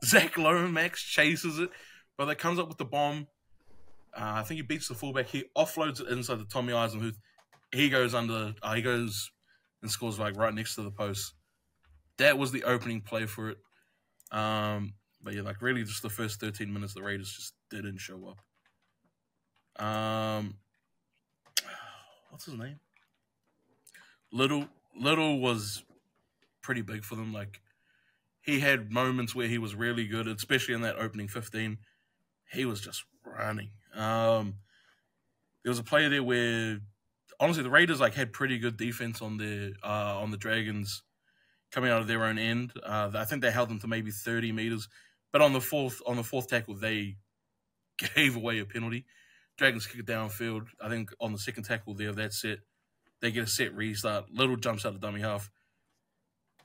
Speaker 3: Zach Lomax chases it, but that comes up with the bomb. I think he beats the fullback. He offloads it inside the Tommy Eisen, who he goes under. He goes and scores like right next to the post. That was the opening play for it. But yeah, like really, just the first 13 minutes, the Raiders just didn't show up. What's his name? Little was pretty big for them. Like, he had moments where he was really good, especially in that opening 15. He was just running. There was a play there where, honestly, the Raiders like had pretty good defense on the Dragons coming out of their own end. I think they held them to maybe 30 meters, but on the fourth tackle, they gave away a penalty. Dragons kick it downfield. I think on the second tackle there of that set, they get a set restart. Little jumps out of dummy half.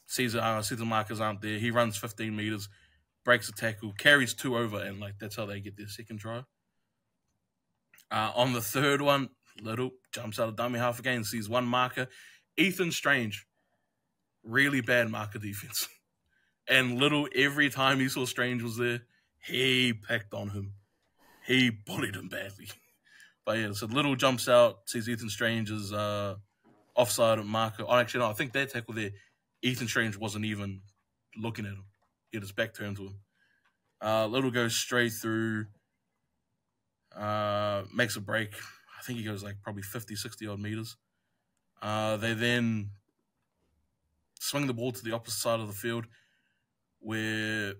Speaker 3: Sees the markers aren't there. He runs 15 meters, breaks a tackle, carries 2 over, and like that's how they get their second try. On the third one, Little jumps out of dummy half again, sees one marker. Ethan Strange, really bad marker defense. And Little, every time he saw Strange was there, he picked on him. He bullied him badly. But yeah, so Little jumps out, sees Ethan Strange's offside marker. Oh, actually, no, I think that tackle there, Ethan Strange wasn't even looking at him. He had his back turned to him. Little goes straight through, makes a break. I think he goes like probably 50, 60 odd meters. They then swing the ball to the opposite side of the field where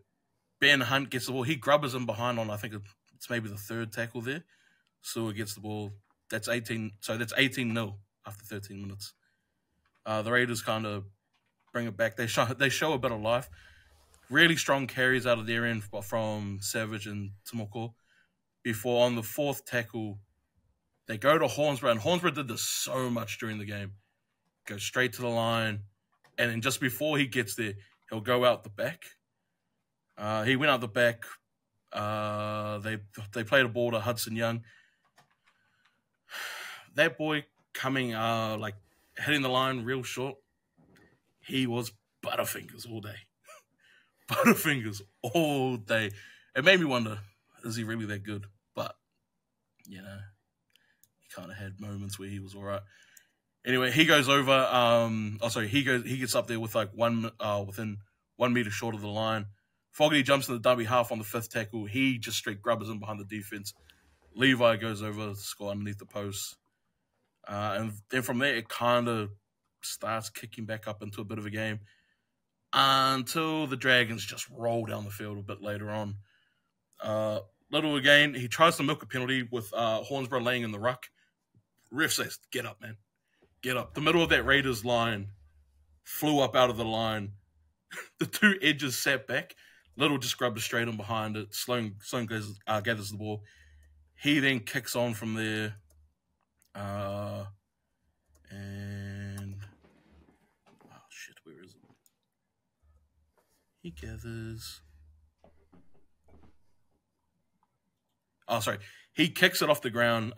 Speaker 3: Ben Hunt gets the ball. He grubbers him behind on, I think it's maybe the third tackle there. Sewer gets the ball. That's 18. So that's 18-0 after 13 minutes. The Raiders kind of bring it back. They show a bit of life. Really strong carries out of their end from Savage and Timoko. Before on the fourth tackle, they go to Hornsborough, and Hornsborough did this so much during the game. Goes straight to the line, and then just before he gets there, he'll go out the back. He went out the back. They played a ball to Hudson Young. That boy coming, like hitting the line real short, he was butterfingers all day. Butterfingers all day. It made me wonder, is he really that good? But, you know, he kind of had moments where he was all right. Anyway, he goes over. He gets up there with like within 1 meter short of the line. Fogarty jumps in the dummy half on the fifth tackle. He just straight grubbers him behind the defense. Levi goes over to score underneath the post. And then from there, it kind of starts kicking back up into a bit of a game until the Dragons just roll down the field a bit later on. Little again, he tries to milk a penalty with Hornsborough laying in the ruck. Ref says, get up, man. Get up. The middle of that Raiders line flew up out of the line. The two edges sat back. Little just grabbed a straight on behind it. Sloan gathers the ball. He then kicks on from there. Where is it? He gathers. He kicks it off the ground.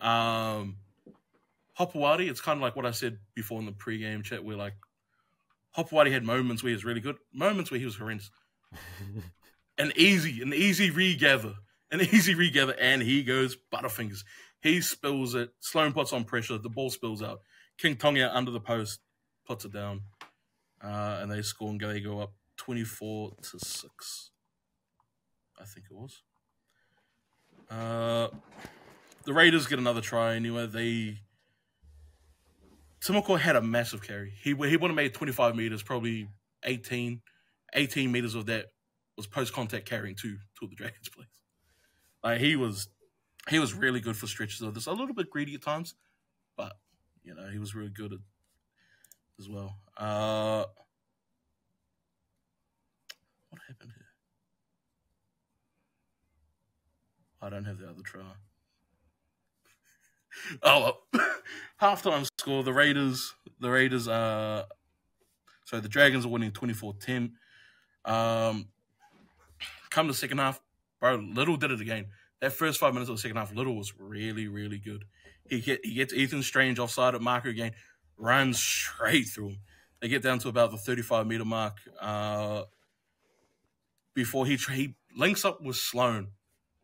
Speaker 3: Hopewadi, it's kind of like what I said before in the pre-game chat, where like Hopewadi had moments where he was really good, moments where he was horrendous. An easy regather, and he goes butterfingers. He spills it. Sloan puts on pressure. The ball spills out. King Tonga under the post, puts it down, and they score and they go up 24-6. I think it was. The Raiders get another try anyway. Timoko had a massive carry. He would have made 25 meters, probably 18 meters of that was post-contact carrying to the Dragons' place. Like he was really good for stretches of this. A little bit greedy at times, but you know he was really good as well. What happened here? I don't have the other try. Oh, well. Halftime score, the Raiders, so the Dragons are winning 24-10. Come the second half, bro, Little did it again. That first 5 minutes of the second half, Little was really, really good. He gets Ethan Strange offside at marker again, runs straight through him. They get down to about the 35-meter mark before he links up with Sloan,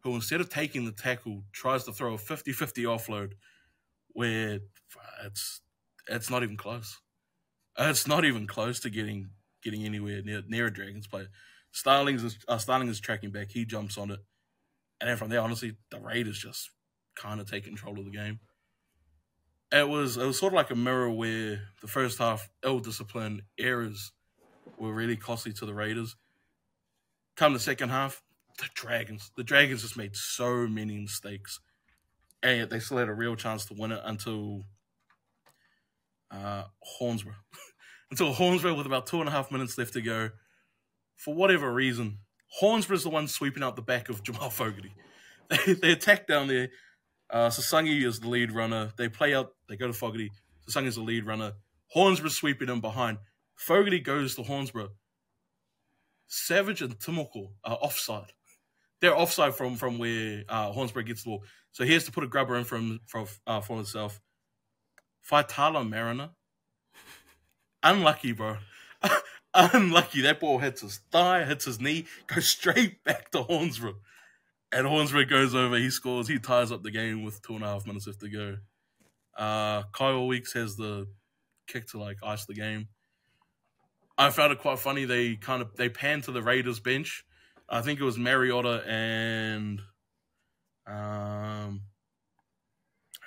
Speaker 3: who instead of taking the tackle, tries to throw a 50-50 offload where it's not even close. It's not even close to getting anywhere near a Dragons player. Starling is tracking back. He jumps on it. And then from there, honestly, the Raiders just kind of take control of the game. It was sort of like a mirror where the first half, ill-disciplined errors were really costly to the Raiders. Come the second half, the Dragons just made so many mistakes. And yet they still had a real chance to win it until Hornsborough. Until Hornsborough with about 2.5 minutes left to go. For whatever reason, Hornsborough's the one sweeping out the back of Jamal Fogarty. They attack down there. Sasangi is the lead runner. They play out. They go to Fogarty. Sasangi's the lead runner. Hornsborough sweeping in behind. Fogarty goes to Hornsborough. Savage and Timoko are offside. They're offside from where Hornsborough gets the ball. So he has to put a grubber in for himself. Faitala Mariner. Unlucky, bro. Unlucky. That ball hits his thigh, hits his knee, goes straight back to Hornsborough. And Hornsborough goes over, he scores, he ties up the game with 2.5 minutes left to go. Kyle Weeks has the kick to ice the game. I found it quite funny. They panned to the Raiders bench. I think it was Mariota and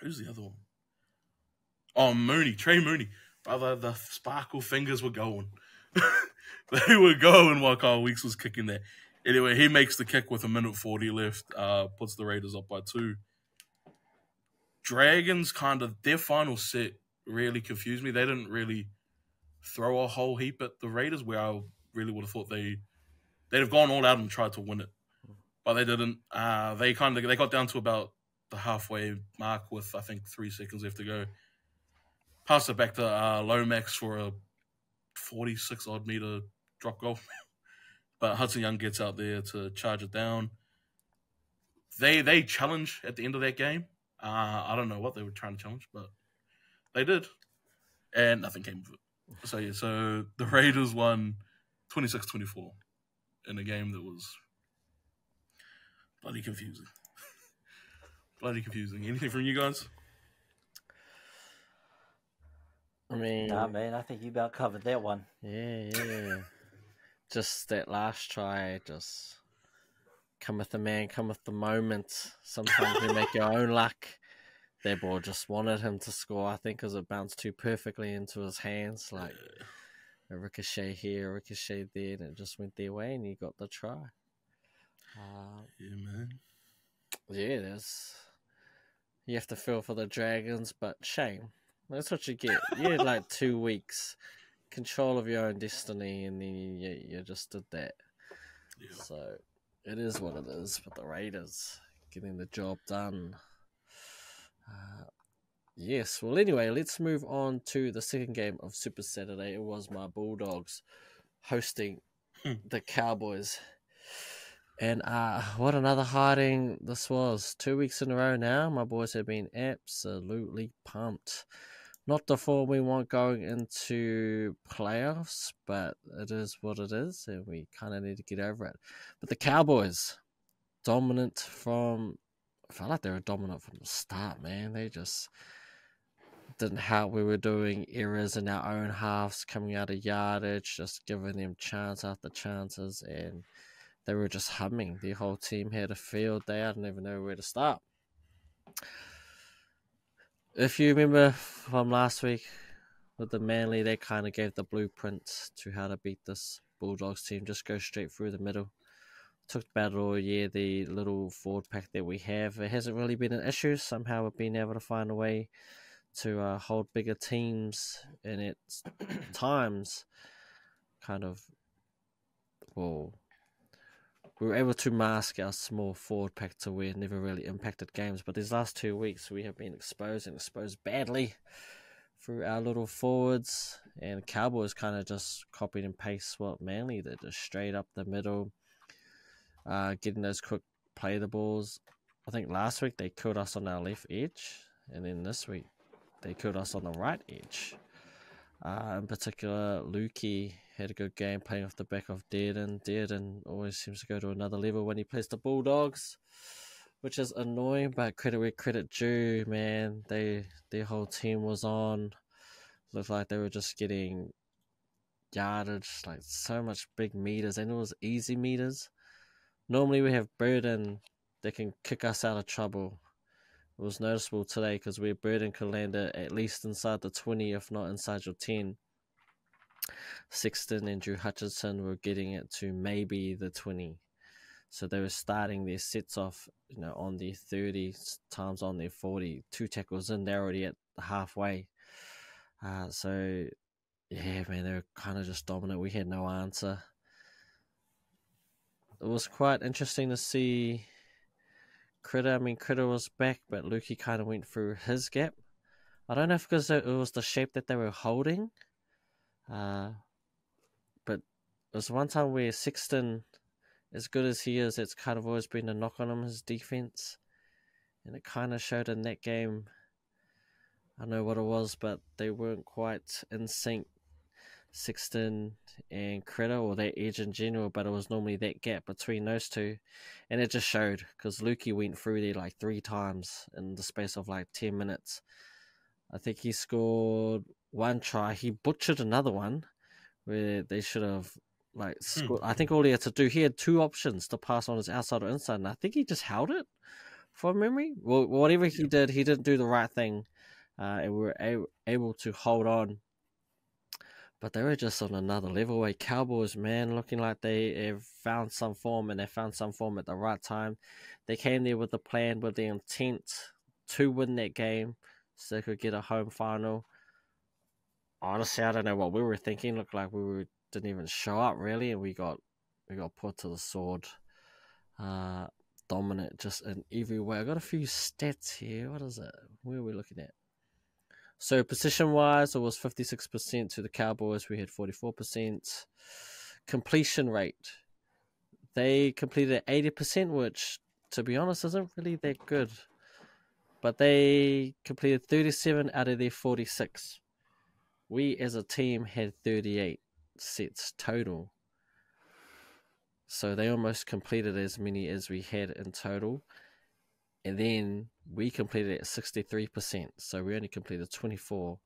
Speaker 3: who's the other one? Oh, Trey Mooney. Brother, the sparkle fingers were going. They were going while Kyle Weeks was kicking there. Anyway, he makes the kick with 1:40 left, puts the Raiders up by 2. Dragons their final set really confused me. They didn't really throw a whole heap at the Raiders, where I really would have thought they'd have gone all out and tried to win it. But they didn't. They got down to about the halfway mark with, I think, 3 seconds left to go. Pass it back to Lomax for a 46-odd meter drop goal. But Hudson Young gets out there to charge it down. They challenge at the end of that game. I don't know what they were trying to challenge, but they did. And nothing came of it. So the Raiders won 26-24 in a game that was bloody confusing. Bloody confusing. Anything from you guys?
Speaker 2: I mean...
Speaker 1: Nah, man, I think you about covered that one.
Speaker 2: Yeah. Just that last try, just cometh the man, cometh the moment. Sometimes you make your own luck. That ball just wanted him to score, I think, because it bounced too perfectly into his hands. Like a ricochet here, a ricochet there, and it just went their way, and he got the try.
Speaker 3: Yeah, man.
Speaker 2: Yeah, you have to feel for the Dragons, but shame. That's what you get. You had like 2 weeks control of your own destiny, and then you just did that. Yeah. So it is what it is. But the Raiders getting the job done. Yes. Well, anyway, let's move on to the second game of Super Saturday. It was my Bulldogs hosting the Cowboys. And what another hiding this was. 2 weeks in a row now. My boys have been absolutely pumped. Not the form we want going into playoffs, but it is what it is, and we kind of need to get over it. But the Cowboys, I felt like they were dominant from the start, man. They just didn't help. We were doing errors in our own halves, coming out of yardage, just giving them chance after chances, and they were just humming. The whole team had a field day. I didn't even know where to start. If you remember from last week with the Manly, they kind of gave the blueprint to how to beat this Bulldogs team. Just go straight through the middle. Took about all year, the little forward pack that we have. It hasn't really been an issue. Somehow we've been able to find a way to hold bigger teams, and at times kind of, we were able to mask our small forward pack to where it never really impacted games. But these last 2 weeks, we have been exposed badly through our little forwards. And Cowboys kind of just copied and pasted what Manly did, just straight up the middle, getting those quick play the balls. I think last week they killed us on our left edge, and then this week they killed us on the right edge. In particular, Lukey had a good game playing off the back of Dearden. Dearden always seems to go to another level when he plays the Bulldogs, which is annoying, but credit where credit due, man. Their whole team was on. Looked like they were just getting yardage, like so much big meters, and it was easy meters. Normally we have Burden that can kick us out of trouble. It was noticeable today because where Burden could land it at least inside the 20, if not inside your 10. Sexton and Drew Hutchinson were getting it to maybe the 20. So they were starting their sets off, on their 30, times on their 40. 2 tackles in, they're already at halfway. So, yeah, man, they were kind of just dominant. We had no answer. It was quite interesting to see Critter. I mean, Critter was back, but Lukey kind of went through his gap. I don't know if because it was the shape that they were holding. But it was one time where Sexton, as good as he is, it's kind of always been a knock on him, his defense. And it kind of showed in that game. I don't know what it was, but they weren't quite in sync, Sexton and Critter, or that edge in general, but it was normally that gap between those two. And it just showed, because Lukey went through there like 3 times in the space of like 10 minutes. I think he scored 1 try. He butchered another one where they should have scored. I think all he had to do, he had 2 options to pass on his outside or inside, and I think he just held it from memory. Well, whatever he did, he didn't do the right thing, and we were able to hold on. But they were just on another level. Cowboys, man, looking like they have found some form, and they found some form at the right time. They came there with a plan, with the intent to win that game so they could get a home final. Honestly, I don't know what we were thinking. Looked like didn't even show up, really, and we got put to the sword. Dominant just in every way. I got a few stats here. What is it? Where are we looking at? So position-wise, it was 56% to the Cowboys. We had 44%. Completion rate. They completed 80%, which, to be honest, isn't really that good. But they completed 37 out of their 46. We, as a team, had 38 sets total. So they almost completed as many as we had in total. And then we completed at 63%. So we only completed 24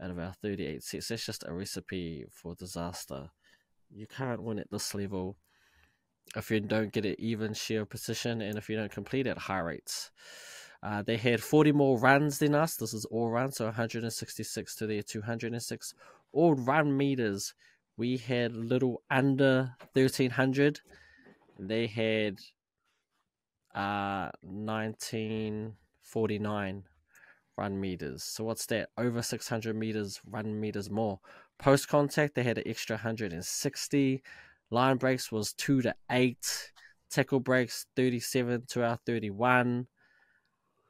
Speaker 2: out of our 38 sets. That's just a recipe for disaster. You can't win at this level if you don't get an even share of position and if you don't complete at high rates. They had 40 more runs than us. This is all runs, so 166 to their 206. All run meters, we had little under 1,300. They had 1949 run meters. So what's that? Over 600 meters run meters more. Post contact, they had an extra 160. Line breaks was 2 to 8. Tackle breaks 37 to our 31.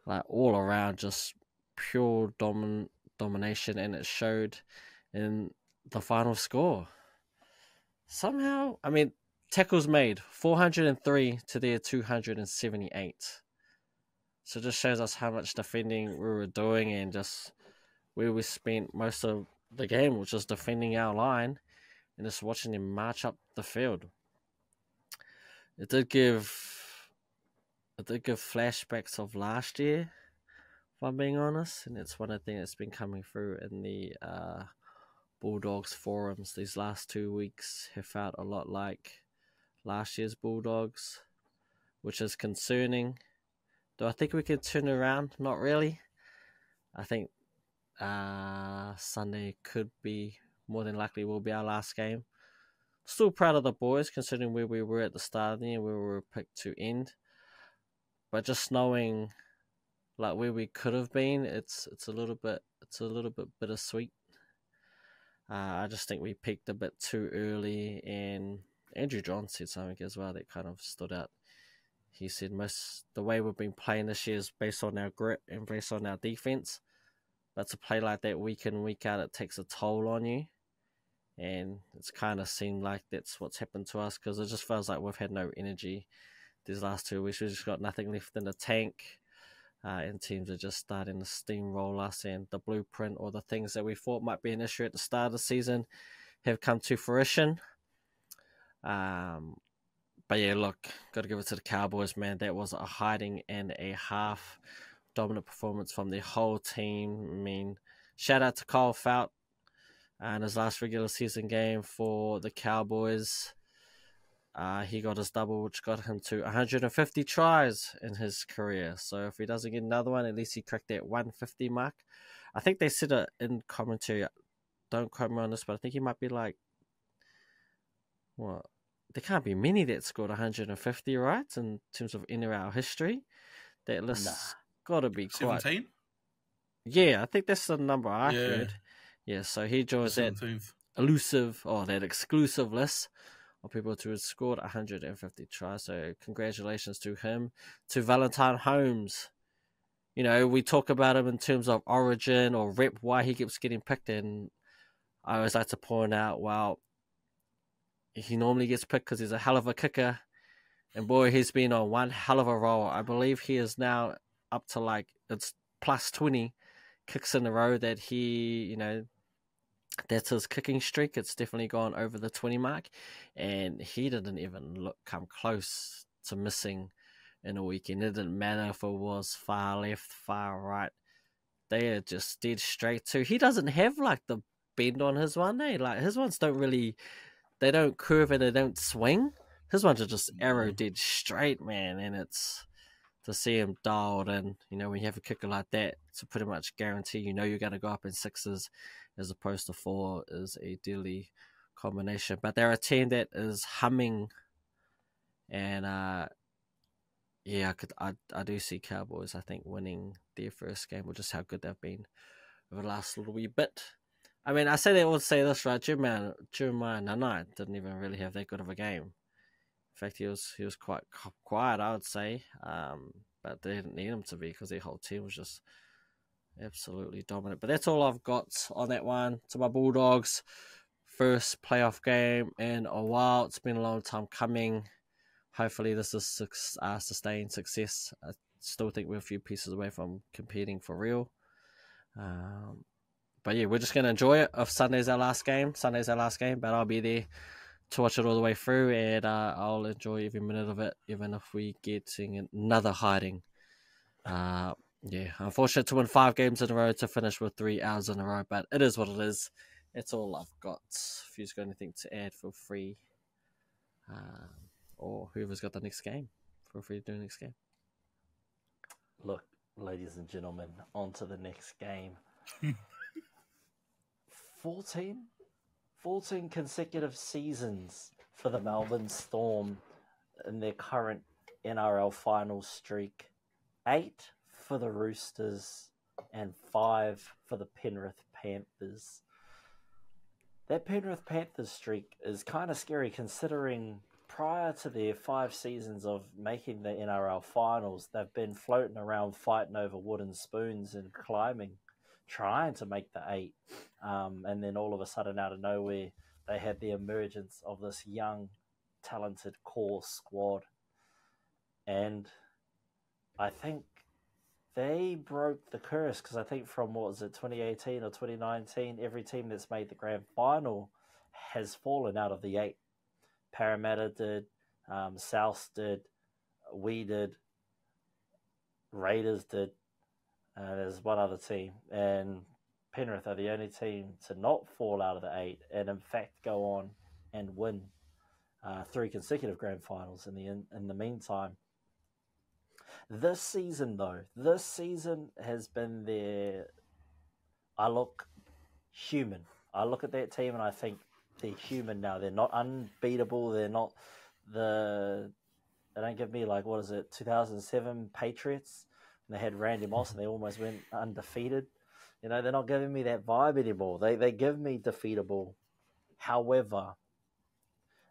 Speaker 2: Like all around, just pure domination, and it showed in the final score. Somehow, I mean, tackles made 403 to their 278. So it just shows us how much defending we were doing and just where we spent most of the game, which was defending our line and just watching them march up the field. It did give flashbacks of last year, if I'm being honest, and it's one of the things that's been coming through in the Bulldogs forums. These last 2 weeks have felt a lot like last year's Bulldogs, which is concerning. Do I think we can turn around? Not really. I think Sunday could be, more than likely, will be our last game. Still proud of the boys, considering where we were at the start of the year, where we were picked to end. But just knowing like where we could have been, it's a little bit bittersweet. I just think we peaked a bit too early, and Andrew John said something as well that kind of stood out. He said the way we've been playing this year is based on our grit and based on our defense. But to play like that week in, week out, it takes a toll on you. And it's kind of seemed like that's what's happened to us, because it just feels like we've had no energy these last 2 weeks. We've just got nothing left in the tank. And teams are just starting to steamroll us, and the blueprint or the things that we thought might be an issue at the start of the season have come to fruition. But yeah, look, got to give it to the Cowboys, man. That was a hiding and a half dominant performance from the whole team. I mean, shout out to Kyle Fouts and his last regular season game for the Cowboys. He got his double, which got him to 150 tries in his career. So if he doesn't get another one, at least he cracked that 150 mark. I think they said it in commentary. Don't quote me on this, but I think he might be like, what? There can't be many that scored 150, right? In terms of NRL history. That list's got to be quite...
Speaker 3: 17?
Speaker 2: Yeah, I think that's the number I heard. Yeah, so he joins that that exclusive list of people to have scored 150 tries. So congratulations to him. To Valentine Holmes. You know, we talk about him in terms of origin or rep, why he keeps getting picked, and I always like to point out, well, he normally gets picked because he's a hell of a kicker. And boy, he's been on one hell of a roll. I believe he is now up to it's plus 20 kicks in a row that he, that's his kicking streak. It's definitely gone over the 20 mark. And he didn't even come close to missing in a weekend. It didn't matter if it was far left, far right. They are just dead straight too. He doesn't have the bend on his one, his ones don't really... They don't curve and they don't swing. His ones are just arrow dead straight, man. And it's to see him dialed in. When you have a kicker like that, it's a pretty much guarantee you're going to go up in sixes as opposed to four is a deadly combination. But they're a team that is humming. And, I do see Cowboys, I think, winning their first game, or just how good they've been over the last little wee bit. I mean, I say they all say this, right? Jerome Nanai didn't even really have that good of a game. In fact, he was quite quiet, I would say. But they didn't need him to be, because their whole team was just absolutely dominant. But that's all I've got on that one. To my Bulldogs, first playoff game in a while. It's been a long time coming. Hopefully this is sustained success. I still think we're a few pieces away from competing for real. But yeah, we're just going to enjoy it. If Sunday's our last game, but I'll be there to watch it all the way through, and I'll enjoy every minute of it, even if we get another hiding. Unfortunate to win 5 games in a row, to finish with 3 hours in a row, but it is what it is. That's all I've got. If you've got anything to add, feel free. Or whoever's got the next game, feel free to do the next game.
Speaker 1: Look, ladies and gentlemen, on to the next game. 14 consecutive seasons for the Melbourne Storm in their current NRL final streak. 8 for the Roosters and 5 for the Penrith Panthers. That Penrith Panthers streak is kind of scary, considering prior to their 5 seasons of making the NRL finals, they've been floating around fighting over wooden spoons and climbing, trying to make the 8. And then all of a sudden, out of nowhere, they had the emergence of this young, talented core squad. And I think they broke the curse, because I think from, 2018 or 2019, every team that's made the grand final has fallen out of the 8. Parramatta did, South did, we did, Raiders did, there's one other team, and Penrith are the only team to not fall out of the 8, and in fact go on and win 3 consecutive grand finals in the meantime. This season has been their... I look human. I look at that team and I think they're human now. They're not unbeatable. They're not they don't give me 2007 Patriots. And they had Randy Moss and they almost went undefeated. They're not giving me that vibe anymore. They give me defeatable. However,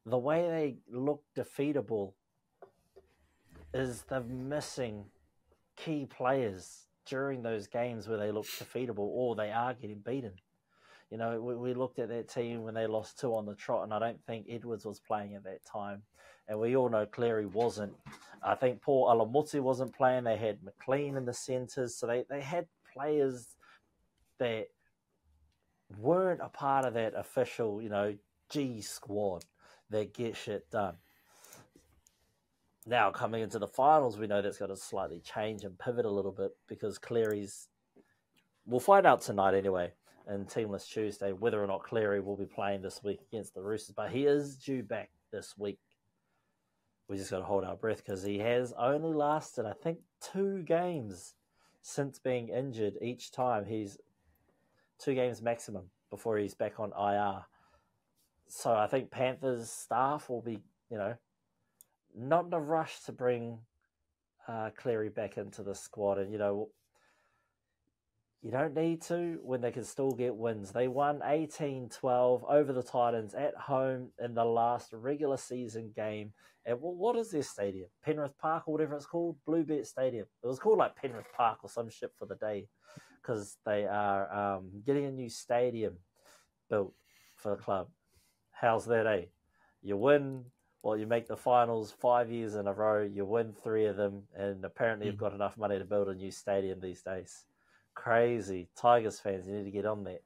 Speaker 1: the way they look defeatable is they're missing key players during those games where they look defeatable or they are getting beaten. You know, we looked at that team when they lost 2 on the trot, and I don't think Edwards was playing at that time. And we all know Cleary wasn't. I think Paul Alamutu wasn't playing. They had McLean in the centres. So they had players that weren't a part of that official, you know, G squad that get shit done. Now, coming into the finals, we know that's got to slightly change and pivot a little bit because Cleary's... We'll find out tonight anyway, in Teamless Tuesday, whether or not Cleary will be playing this week against the Roosters. But he is due back this week. We just got to hold our breath because he has only lasted, I think, 2 games since being injured. Each time he's 2 games maximum before he's back on IR. So I think Panthers staff will be, you know, not in a rush to bring Cleary back into the squad. And, you know, you don't need to when they can still get wins. They won 18-12 over the Titans at home in the last regular season game. And what is their stadium? Penrith Park or whatever it's called? Bluebet Stadium. It was called like Penrith Park or some shit for the day because they are getting a new stadium built for the club. How's that, eh? You win... Well, you make the finals 5 years in a row, you win 3 of them, and apparently you've got enough money to build a new stadium these days. Crazy. Tigers fans, you need to get on that.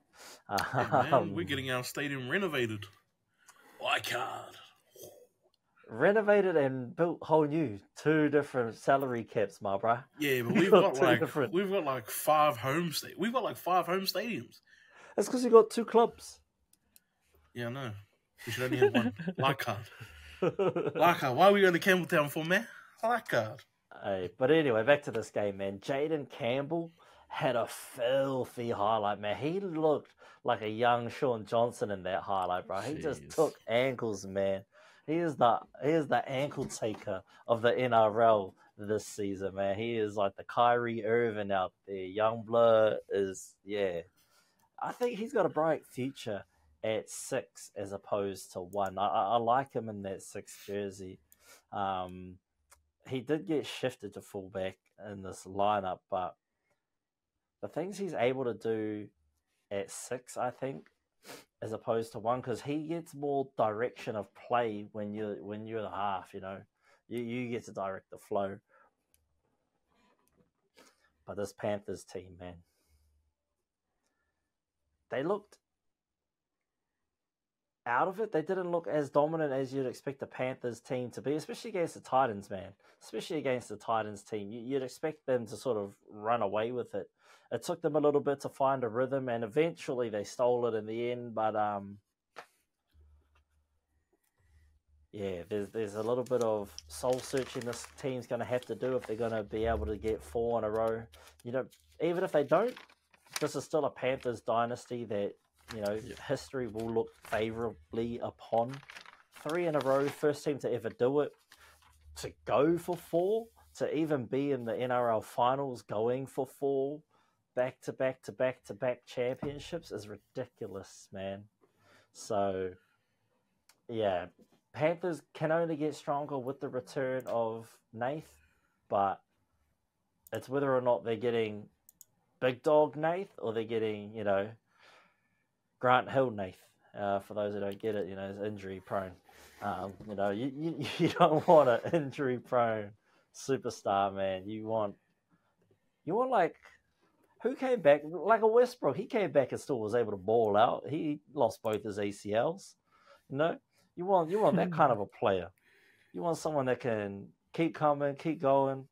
Speaker 3: Hey man, we're getting our stadium renovated. Why can't?
Speaker 1: Renovated and built whole new. 2 different salary caps, my bruh.
Speaker 3: Yeah, but we've got like 5 home stadiums. We've got like 5 home stadiums.
Speaker 1: That's because you got 2 clubs.
Speaker 3: Yeah, I know. We should only have one. Leichhardt. Leichhardt, why are we going to Campbelltown for, man? Leichhardt.
Speaker 1: Hey, but anyway, back to this game, man. Jaden Campbell had a filthy highlight, man. He looked like a young Sean Johnson in that highlight, bro. He just took ankles, man. He is the ankle taker of the NRL this season, man. He is like the Kyrie Irving out there. Youngblood is, yeah. I think he's got a bright future at 6 as opposed to 1. I like him in that 6 jersey. He did get shifted to fullback in this lineup, but the things he's able to do at 6, I think, as opposed to 1, because he gets more direction of play when you're the half, you know. You get to direct the flow. But this Panthers team, man, they looked out of it. They didn't look as dominant as you'd expect the Panthers team to be, especially against the Titans, man. Especially against the Titans team. You'd expect them to sort of run away with it. It took them a little bit to find a rhythm, and eventually they stole it in the end, but yeah, there's a little bit of soul-searching this team's going to have to do if they're going to be able to get 4 in a row. You know, even if they don't, this is still a Panthers dynasty that, you know, history will look favourably upon. 3 in a row, first team to ever do it. To go for 4, to even be in the NRL finals going for 4, back-to-back championships is ridiculous, man. So, yeah, Panthers can only get stronger with the return of Nath, but it's whether or not they're getting big dog Nath or they're getting, you know, Grant Hill Nath. For those who don't get it, you know, is injury prone. You know, you don't want an injury prone superstar, man. You want like, who came back like a Westbrook? He came back and still was able to ball out. He lost both his ACLs. You know, you want that kind of a player. You want someone that can keep coming, keep going.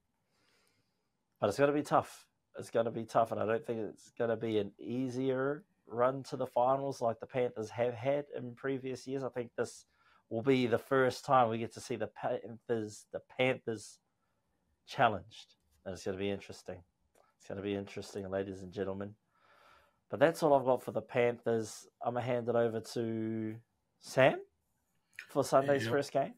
Speaker 1: But it's going to be tough. It's going to be tough, and I don't think it's going to be an easier run to the finals like the Panthers have had in previous years. I think this will be the first time we get to see the Panthers challenged. And it's going to be interesting. It's going to be interesting, ladies and gentlemen. But that's all I've got for the Panthers. I'm going to hand it over to Sam for Sunday's first game.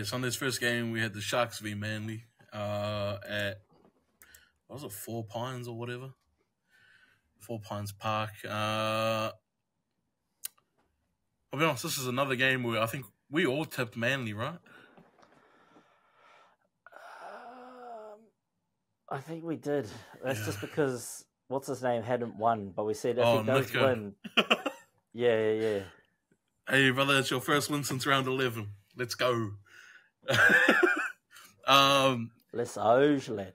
Speaker 3: Sunday's first game, we had the Sharks v Manly at, what was it, 4 Pines or whatever? 4 Pines Park. I'll be honest, this is another game where I think we all tipped Manly, right?
Speaker 1: I think we did. That's
Speaker 3: Yeah.
Speaker 1: just because what's his name hadn't won, but we said if
Speaker 3: Oh,
Speaker 1: he does
Speaker 3: Nico.
Speaker 1: win, yeah.
Speaker 3: Hey, brother, it's your first win since round 11. Let's go.
Speaker 1: Let's lad.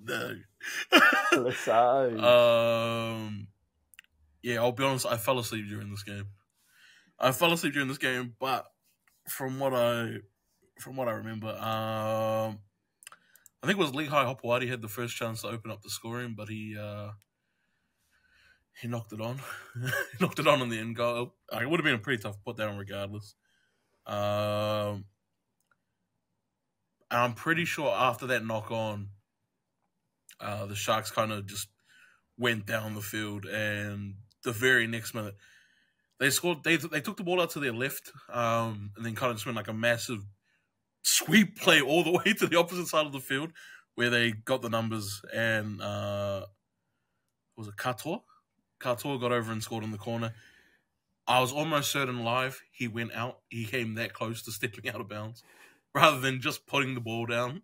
Speaker 3: No.
Speaker 1: Let's
Speaker 3: Yeah, I'll be honest, I fell asleep during this game. But from what I remember, I think it was League High Hopewadi had the first chance to open up the scoring, but he knocked it on. He knocked it on in the end goal. It would have been a pretty tough put down regardless. And I'm pretty sure after that knock on, the Sharks kind of just went down the field, and the very next minute they scored. They took the ball out to their left, and then kind of just went like a massive sweep play all the way to the opposite side of the field, where they got the numbers, and was it Katoa? Katoa got over and scored in the corner. I was almost certain live he went out. He came that close to stepping out of bounds, rather than just putting the ball down.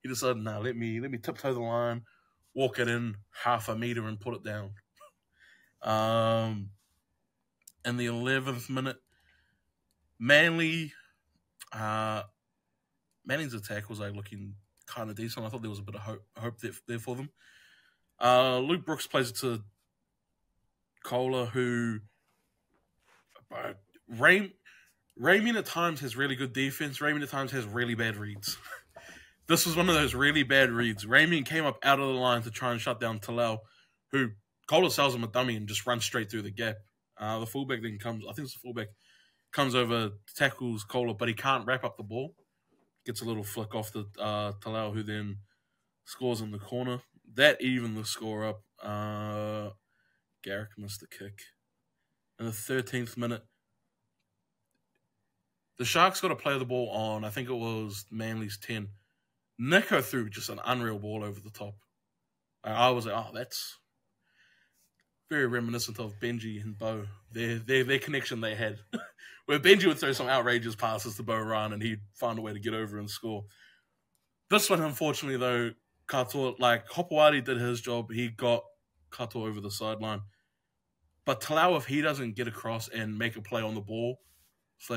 Speaker 3: He decided, "No, let me tiptoe the line, walk it in half a meter, and put it down." In the 11th minute, Manly's attack was looking kind of decent. I thought there was a bit of hope there for them. Luke Brooks plays it to Kohler, who Raymond at times has really good defense. Raymond at times has really bad reads. This was one of those really bad reads. Raymond came up out of the line to try and shut down Talau, who Kohler sells him a dummy and just runs straight through the gap. The fullback then comes, I think it's the fullback, comes over, tackles Kohler, but he can't wrap up the ball. Gets a little flick off the Talau, who then scores in the corner. That evened the score up. Garrick missed the kick. In the 13th minute, the Sharks got to play the ball on, I think it was Manly's 10. Nico threw just an unreal ball over the top. I was like, oh, that's very reminiscent of Benji and Bo. Their connection they had. Where Benji would throw some outrageous passes to Bo Ryan and he'd find a way to get over and score. This one, unfortunately, though, Katoa, Hopewadi did his job. He got Katoa over the sideline. But Talau, if he doesn't get across and make a play on the ball, /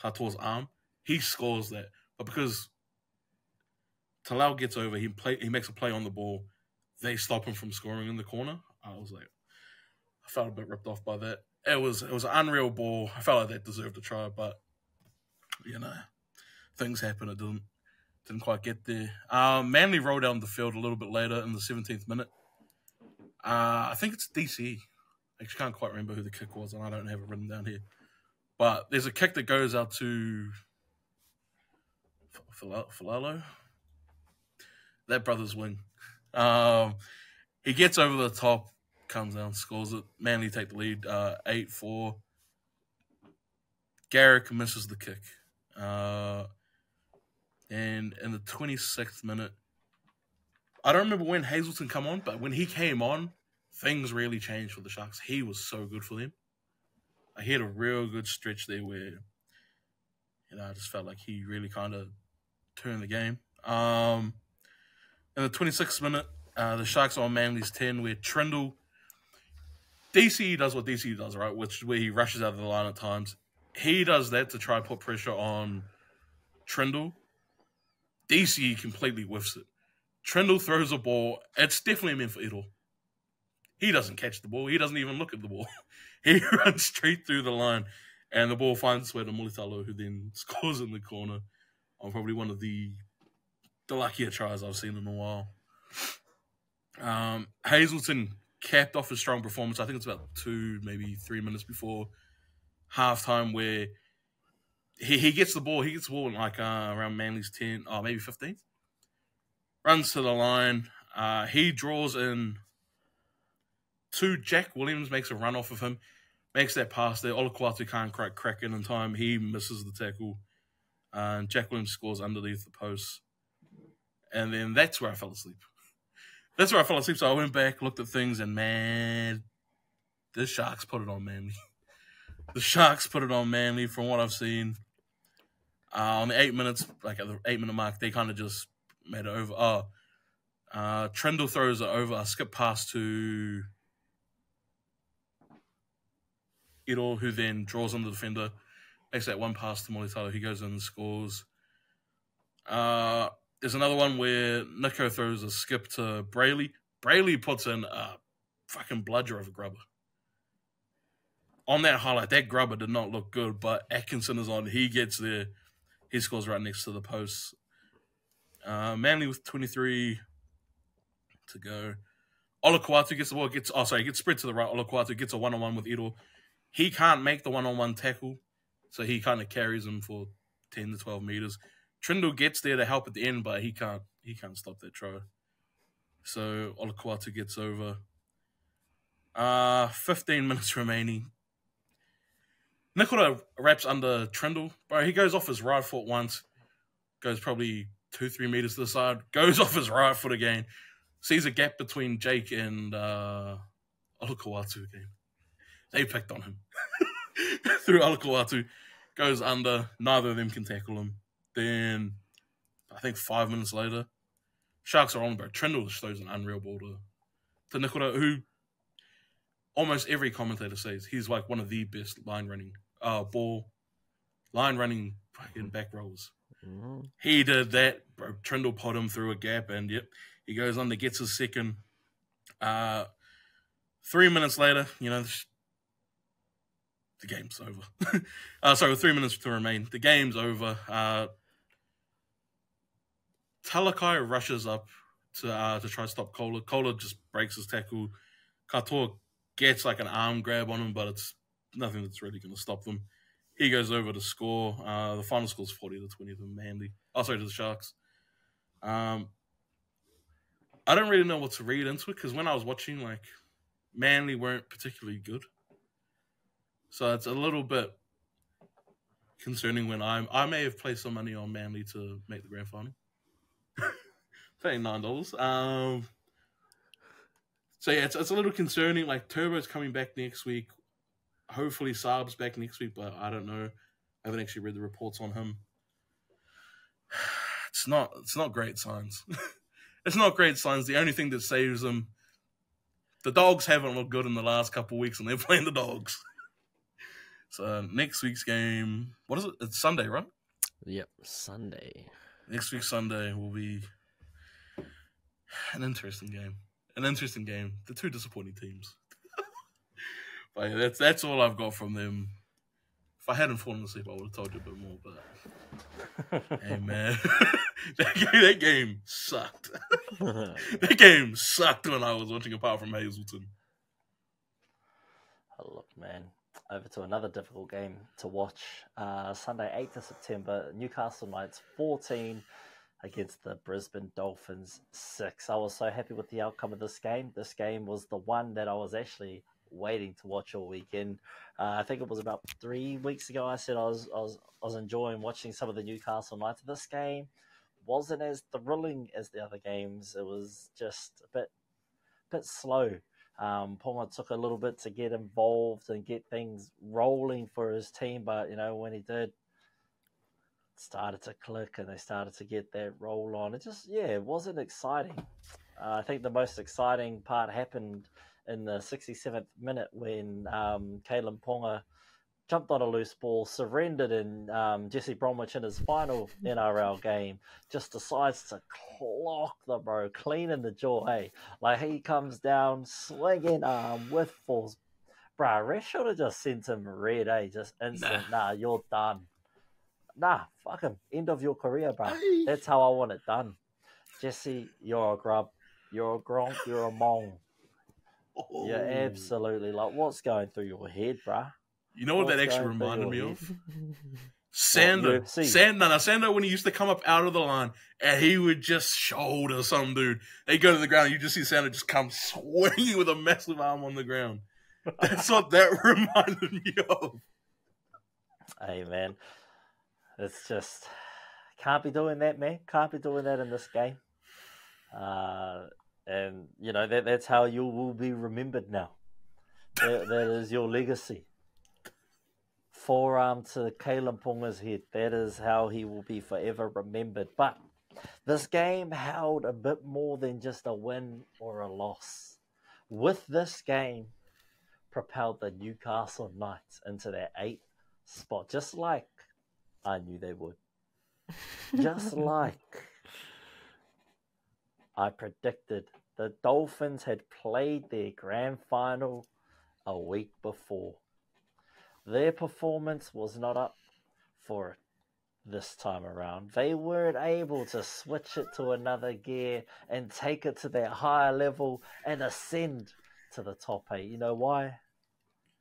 Speaker 3: Katoa's arm, he scores that. But because Talau gets over, he makes a play on the ball, they stop him from scoring in the corner. I felt a bit ripped off by that. It was an unreal ball. I felt like that deserved a try, but things happen. It didn't quite get there. Manly rolled down the field a little bit later in the 17th minute. I think it's DC. I actually can't quite remember who the kick was, and I don't have it written down here. But there's a kick that goes out to Falalo. That brother's wing. He gets over the top, comes down, scores it. Manly take the lead, 8-4. Garrick misses the kick. And in the 26th minute, I don't remember when Hazelton come on, but when he came on, things really changed for the Sharks. He was so good for them. He had a real good stretch there where, I just felt like he really kind of turned the game. In the 26th minute, the Sharks are on Manly's 10, where Trindle, DC does what DC does, right? Which is where he rushes out of the line at times. He does that to try and put pressure on Trindle. DC completely whiffs it. Trindle throws a ball. It's definitely meant for Idle. He doesn't catch the ball. He doesn't even look at the ball. He runs straight through the line, and the ball finds its way to Mulitalo, who then scores in the corner on probably one of the luckier tries I've seen in a while. Hazelton capped off a strong performance. I think it's about 2, maybe 3 minutes before halftime, where he gets the ball. He gets the ball in around Manly's 10, maybe 15th. Runs to the line. He draws in to Jack Williams, makes a run off of him, makes that pass there. Olakwatu can't crack in time. He misses the tackle. And Jack Williams scores underneath the post. And then that's where I fell asleep. That's where I fell asleep. So I went back, looked at things, and man, the Sharks put it on Manly. The Sharks put it on Manly from what I've seen. On the 8 minutes, like at the 8-minute mark, they kind of just made it over. Trindle throws it over. A skip pass to Idol, who then draws on the defender. Makes that one pass to Molitalo. He goes in and scores. There's another one where Nico throws a skip to Brayley. Brayley puts in a fucking bludger of a grubber. On that highlight, that grubber did not look good, but Atkinson is on. He gets there. He scores right next to the post. Manly with 23 to go. Olakuatu gets the ball. Gets spread to the right. Olakuatu gets a one-on-one with Idol. He can't make the one-on-one tackle, so he kind of carries him for 10 to 12 meters. Trindle gets there to help at the end, but he can't stop that try. So Olakuatu gets over. 15 minutes remaining. Nicola wraps under Trindle. Bro, he goes off his right foot once. Goes probably 2-3 meters to the side. Goes off his right foot again. Sees a gap between Jake and Olakuatu again. They picked on him. Through Olakuatu. Goes under. Neither of them can tackle him. Then, I think 5 minutes later, Sharks are on, bro. Trindle just throws an unreal ball to Nicola, who almost every commentator says he's like one of the best line running fucking back rollers. Mm-hmm. He did that, bro. Trindle put him through a gap, and yep, he goes under, gets his second. 3 minutes later, the game's over. With 3 minutes to remain, the game's over. Talakai rushes up to try to stop Kola. Kola just breaks his tackle. Katoa gets like an arm grab on him, but it's nothing that's really going to stop them. He goes over to score. The final score is 40-20 to Manly. To the Sharks. I don't really know what to read into it because when I was watching, like, Manly weren't particularly good. So it's a little bit concerning when I may have placed some money on Manly to make the grand final. Paying $9. So yeah, it's a little concerning. Like Turbo's coming back next week. Hopefully Saab's back next week, but I don't know. I haven't actually read the reports on him. It's not great signs. It's not great signs. The only thing that saves them, the Dogs haven't looked good in the last couple of weeks, and they're playing the Dogs. So next week's game, what is it? It's Sunday, right?
Speaker 2: Yep, Sunday.
Speaker 3: Next week Sunday will be an interesting game. The two disappointing teams. But yeah, that's all I've got from them. If I hadn't fallen asleep, I would have told you a bit more. But hey, man, that game sucked. That game sucked when I was watching, apart from Hazleton.
Speaker 1: Oh, look, man. Over to another difficult game to watch. Sunday, 8th of September, Newcastle Knights 14 against the Brisbane Dolphins 6. I was so happy with the outcome of this game. This game was the one that I was actually waiting to watch all weekend. I think it was about 3 weeks ago I said I was enjoying watching some of the Newcastle Knights. This game wasn't as thrilling as the other games. It was just a bit slow. Ponga took a little bit to get involved and get things rolling for his team, but when he did, it started to click and they started to get that roll on. It wasn't exciting. I think the most exciting part happened in the 67th minute when Kaylan Ponga jumped on a loose ball, surrendered, and Jesse Bromwich in his final NRL game just decides to clock the bro, clean in the jaw, hey? Like, he comes down, swinging with force. Bro, Ref should have just sent him red, just instant. Nah, you're done. Nah, fuck him. End of your career, bro. That's how I want it done. Jesse, you're a grub. You're a gronk. You're a mong. Oh. You're absolutely, like, what's going through your head, bro?
Speaker 3: You know what that actually reminded me of? Sando, when he used to come up out of the line and he would just shoulder some dude. They go to the ground, you just see Sando just come swinging with a massive arm on the ground. That's what that reminded me of.
Speaker 1: Hey, man. It's just, can't be doing that, man. Can't be doing that in this game. And, you know, that's how you will be remembered now. That is your legacy. Forearm to Kaylan Ponga's head. That is how he will be forever remembered. But this game held a bit more than just a win or a loss. With this game, propelled the Newcastle Knights into their 8th spot, just like I knew they would. Just like I predicted. The Dolphins had played their grand final a week before. Their performance was not up for it this time around. They weren't able to switch it to another gear and take it to that higher level and ascend to the top 8. You know why?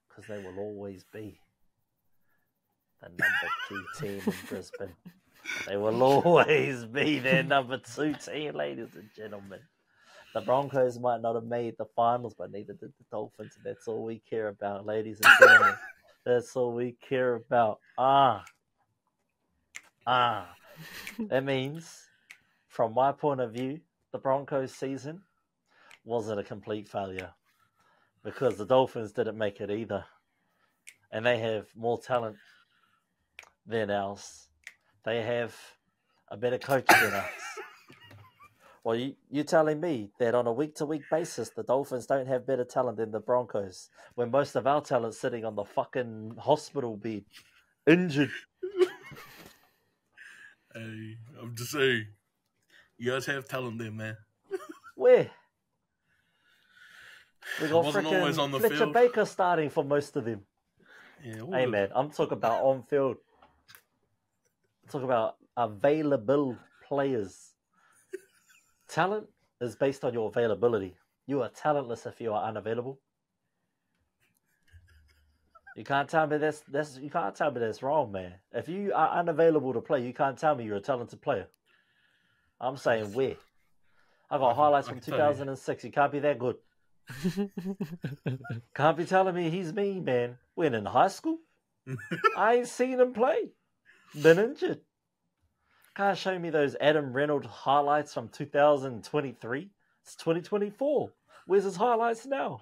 Speaker 1: Because they will always be the number 2 team in Brisbane. They will always be their number 2 team, ladies and gentlemen. The Broncos might not have made the finals, but neither did the Dolphins. And that's all we care about, ladies and gentlemen. That's all we care about. That means, from my point of view, the Broncos season wasn't a complete failure because the Dolphins didn't make it either. And they have more talent than ours. They have a better coach than us. Well, you're telling me that on a week-to-week basis, the Dolphins don't have better talent than the Broncos, when most of our talent's sitting on the fucking hospital bed, injured.
Speaker 3: Hey, I'm just saying, you guys have talent there, man.
Speaker 1: Where? We got
Speaker 3: Wasn't always on
Speaker 1: freaking
Speaker 3: the
Speaker 1: Fletcher
Speaker 3: field.
Speaker 1: Baker starting for most of them.
Speaker 3: Yeah,
Speaker 1: Hey, man, I'm talking about on-field. I'm talking about available players. Talent is based on your availability. You are talentless if you are unavailable. You can't tell me you can't tell me that's wrong, man. If you are unavailable to play, you can't tell me you're a talented player. I'm saying where? I got highlights from 2006. You can't be that good. Can't be telling me he's mean, man. When in high school? I ain't seen him play. Been injured. Can't show me those Adam Reynolds highlights from 2023. It's 2024. Where's his highlights now?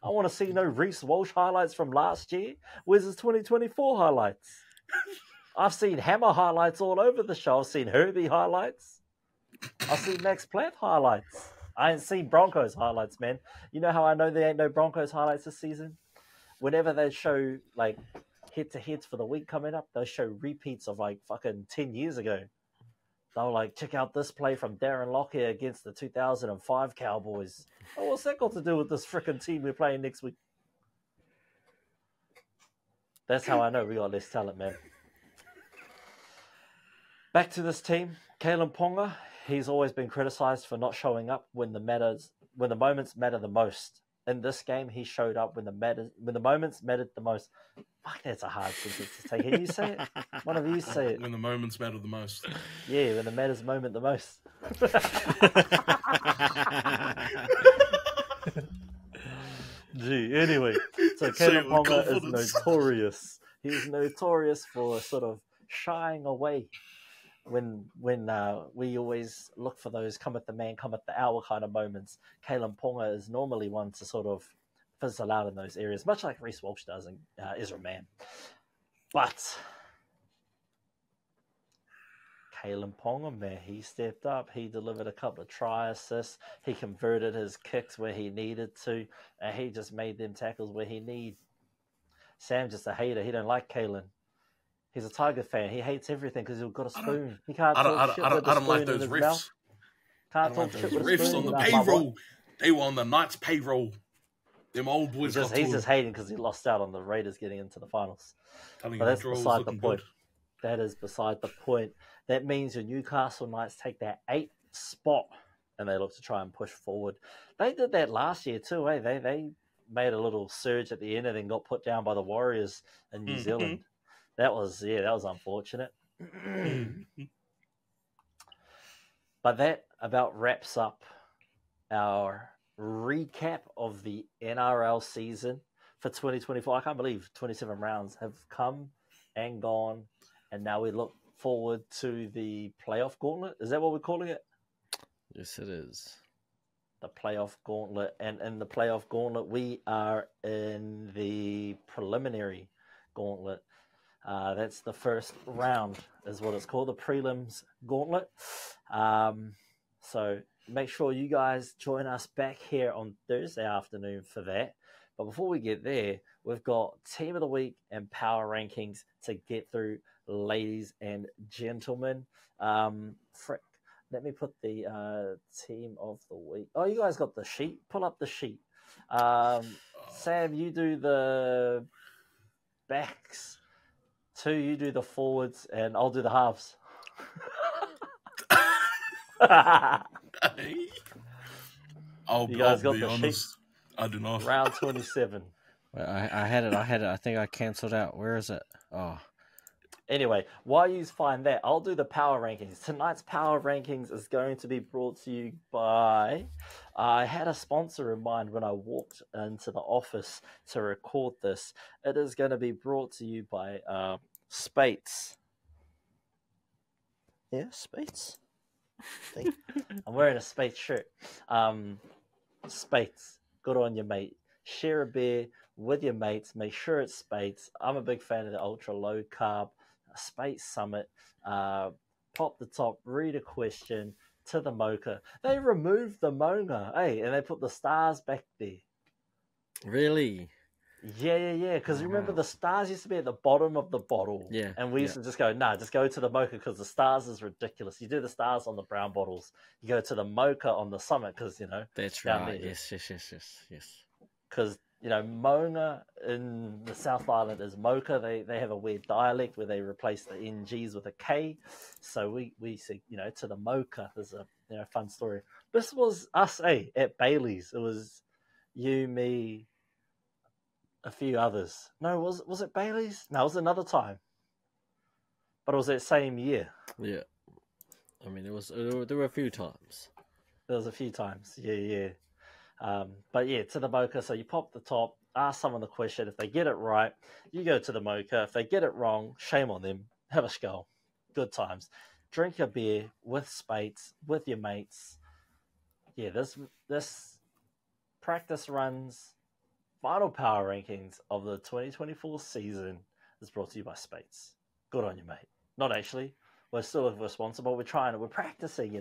Speaker 1: I want to see no Reece Walsh highlights from last year. Where's his 2024 highlights? I've seen Hammer highlights all over the show. I've seen Herbie highlights. I've seen Max Platt highlights. I ain't seen Broncos highlights, man. You know how I know there ain't no Broncos highlights this season? Whenever they show, like, head-to-heads for the week coming up, they'll show repeats of, like, fucking 10 years ago. They'll, like, check out this play from Darren Lockyer against the 2005 Cowboys. Oh, what's that got to do with this frickin' team we're playing next week? That's how I know we got less talent, man. Back to this team. Kaylan Ponga, he's always been criticised for not showing up when the moments matter the most. In this game, he showed up when the moments mattered the most. Fuck, that's a hard sentence to take. Can you say it? One of you say it.
Speaker 3: When the moments matter the most.
Speaker 1: Yeah, when the matters moment the most. Gee, anyway. So Kaylan Ponga is notorious. He's notorious for sort of shying away when we always look for those come at the man, come at the hour kind of moments. Kaylan Ponga is normally one to sort of fizzle out in those areas, much like Reece Walsh does in Ezra Mann. But Kaylan Ponga, man, he stepped up. He delivered a couple of try assists. He converted his kicks where he needed to, and he just made them tackles where he need. Sam's just a hater. He don't like Kaylan. He's a Tiger fan. He hates everything because he's got a spoon. He can't talk shit with a spoon in his mouth. Can't talk shit with a spoon
Speaker 3: on the payroll. They were on the Knights' payroll. Them old boys.
Speaker 1: He's just hating because he lost out on the Raiders getting into the finals. But that's beside the point. That is beside the point. That means your Newcastle Knights take that 8th spot and they look to try and push forward. They did that last year too, eh? They made a little surge at the end and then got put down by the Warriors in New Zealand. That was unfortunate. But that about wraps up our recap of the NRL season for 2024. I can't believe 27 rounds have come and gone, and now we look forward to the playoff gauntlet. Is that what we're calling it?
Speaker 2: Yes, it is.
Speaker 1: the playoff gauntlet. And in the playoff gauntlet, we are in the preliminary gauntlet. That's the first round, is what it's called, the prelims gauntlet. So make sure you guys join us back here on Thursday afternoon for that. But before we get there, we've got Team of the Week and Power Rankings to get through, ladies and gentlemen. Let me put the Team of the Week. Oh, you guys got the sheet? Pull up the sheet. Sam, you do the backs. 2, you do the forwards, and I'll do the halves.
Speaker 3: I'll
Speaker 1: You guys got
Speaker 3: be
Speaker 1: the
Speaker 3: honest.
Speaker 1: sheet?
Speaker 3: I do not.
Speaker 1: Round 27.
Speaker 2: I had it. I think I cancelled out. Where is it? Oh.
Speaker 1: Anyway, while you find that, I'll do the power rankings. Tonight's power rankings is going to be brought to you by... I had a sponsor in mind when I walked into the office to record this. It is going to be brought to you by Spates. Yeah, Spates. I'm wearing a Spates shirt. Spates, good on you, mate. Share a beer with your mates. Make sure it's Spates. I'm a big fan of the ultra low carb Spates Summit. Pop the top, read a question to the mocha. They removed the mocha, and they put the stars back there.
Speaker 2: Really?
Speaker 1: Yeah. Because remember, the stars used to be at the bottom of the bottle.
Speaker 2: Yeah.
Speaker 1: And we used to just go, just go to the mocha because the stars is ridiculous. You do the stars on the brown bottles. You go to the mocha on the summit because,
Speaker 2: That's
Speaker 1: down
Speaker 2: right.
Speaker 1: there.
Speaker 2: Yes.
Speaker 1: Because, Mona in the South Island is mocha. They have a weird dialect where they replace the NGs with a K. So we say, to the mocha. There's a fun story. This was us, at Bailey's. It was you, me, a few others. No, was it Bailey's? No, it was another time. But it was that same year.
Speaker 2: Yeah. I mean, there were a few times.
Speaker 1: There was a few times. Yeah. But yeah, to the mocha. So you pop the top, ask someone the question. If they get it right, you go to the mocha. If they get it wrong, shame on them. Have a skull. Good times. Drink a beer with Spates, with your mates. Yeah, this practice runs final power rankings of the 2024 season is brought to you by Spates. Good on you, mate. Not actually. We're still responsible. We're practicing,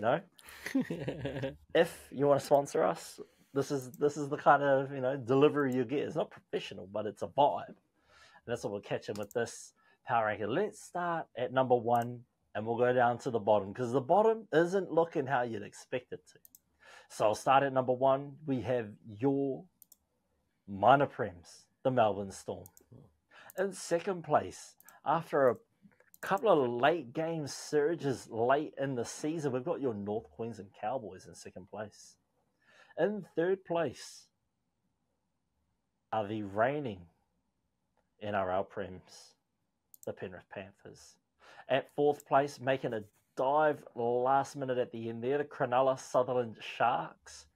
Speaker 1: If you want to sponsor us, this is the kind of, delivery you get. It's not professional, but it's a vibe. And that's what we're catching with this power ranking. Let's start at number 1 and we'll go down to the bottom because the bottom isn't looking how you'd expect it to. So I'll start at number 1. We have your minor prems, the Melbourne Storm. In second place, after a couple of late game surges late in the season, we've got your North Queensland Cowboys in second place. In third place are the reigning NRL prems, the Penrith Panthers. At fourth place, making a dive last minute at the end there, the Cronulla Sutherland Sharks.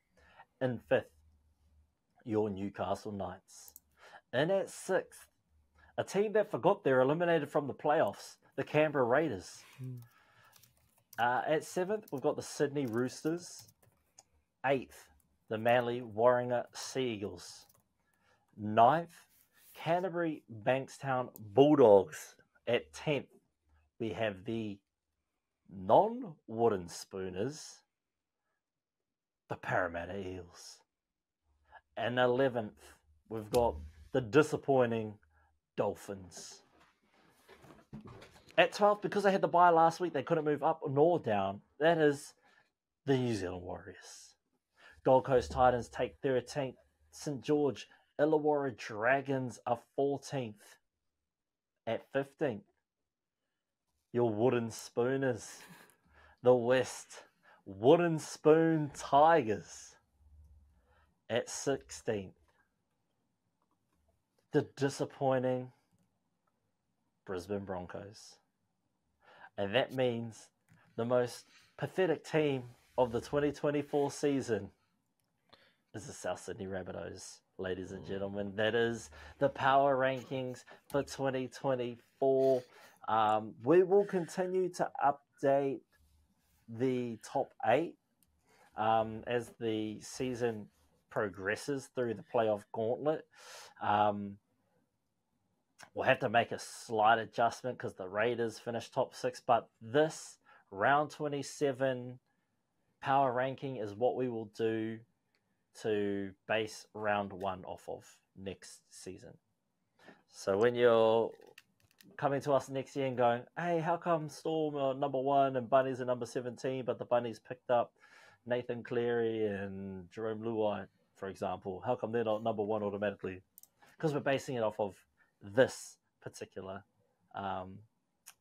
Speaker 1: In fifth, your Newcastle Knights. And at sixth, a team that forgot they're eliminated from the playoffs, the Canberra Raiders. At seventh, we've got the Sydney Roosters. Eighth, the Manly Warringah Sea Eagles. Ninth, Canterbury Bankstown Bulldogs. At 10th, we have the non-wooden spooners, the Parramatta Eels. And 11th, we've got the disappointing Dolphins. At 12th, because they had the bye last week, they couldn't move up nor down. That is the New Zealand Warriors. Gold Coast Titans take 13th. St. George Illawarra Dragons are 14th. At 15th, your wooden spooners, the West Wooden Spoon Tigers. At 16th, the disappointing Brisbane Broncos. And that means the most pathetic team of the 2024 season is the South Sydney Rabbitohs, ladies and gentlemen. That is the power rankings for 2024. We will continue to update the top 8 as the season progresses through the playoff gauntlet. We'll have to make a slight adjustment because the Raiders finished top 6, but this round 27 power ranking is what we will do to base round 1 off of next season. So when you're coming to us next year and going, hey, how come Storm are number 1 and Bunnies are number 17, but the Bunnies picked up Nathan Cleary and Jerome Luai, for example? How come they're not number 1 automatically? Because we're basing it off of this particular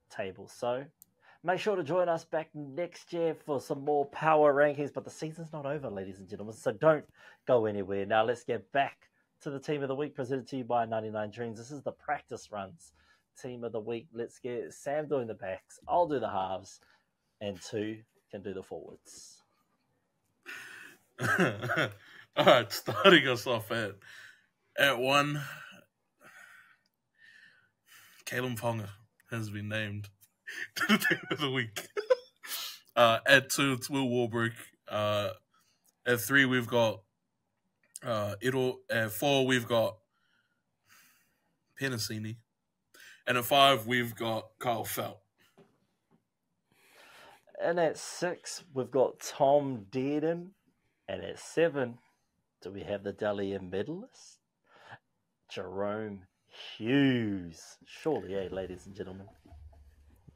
Speaker 1: table. So make sure to join us back next year for some more power rankings, but the season's not over, ladies and gentlemen, so don't go anywhere. Now let's get back to the Team of the Week presented to you by 99 Dreams. This is the practice runs Team of the Week. Let's get Sam doing the backs, I'll do the halves, and 2 can do the forwards.
Speaker 3: All right, starting us off at 1, Kaylan Ponga has been named to the Team of the Week. At 2, it's Will Warbrick. At 3, we've got It'll. At 4, we've got Penasini. And at 5, we've got Kyle Felt.
Speaker 1: And at 6, we've got Tom Dearden. And at 7, do we have the Dally medalist? Jerome Hughes. Surely, ladies and gentlemen.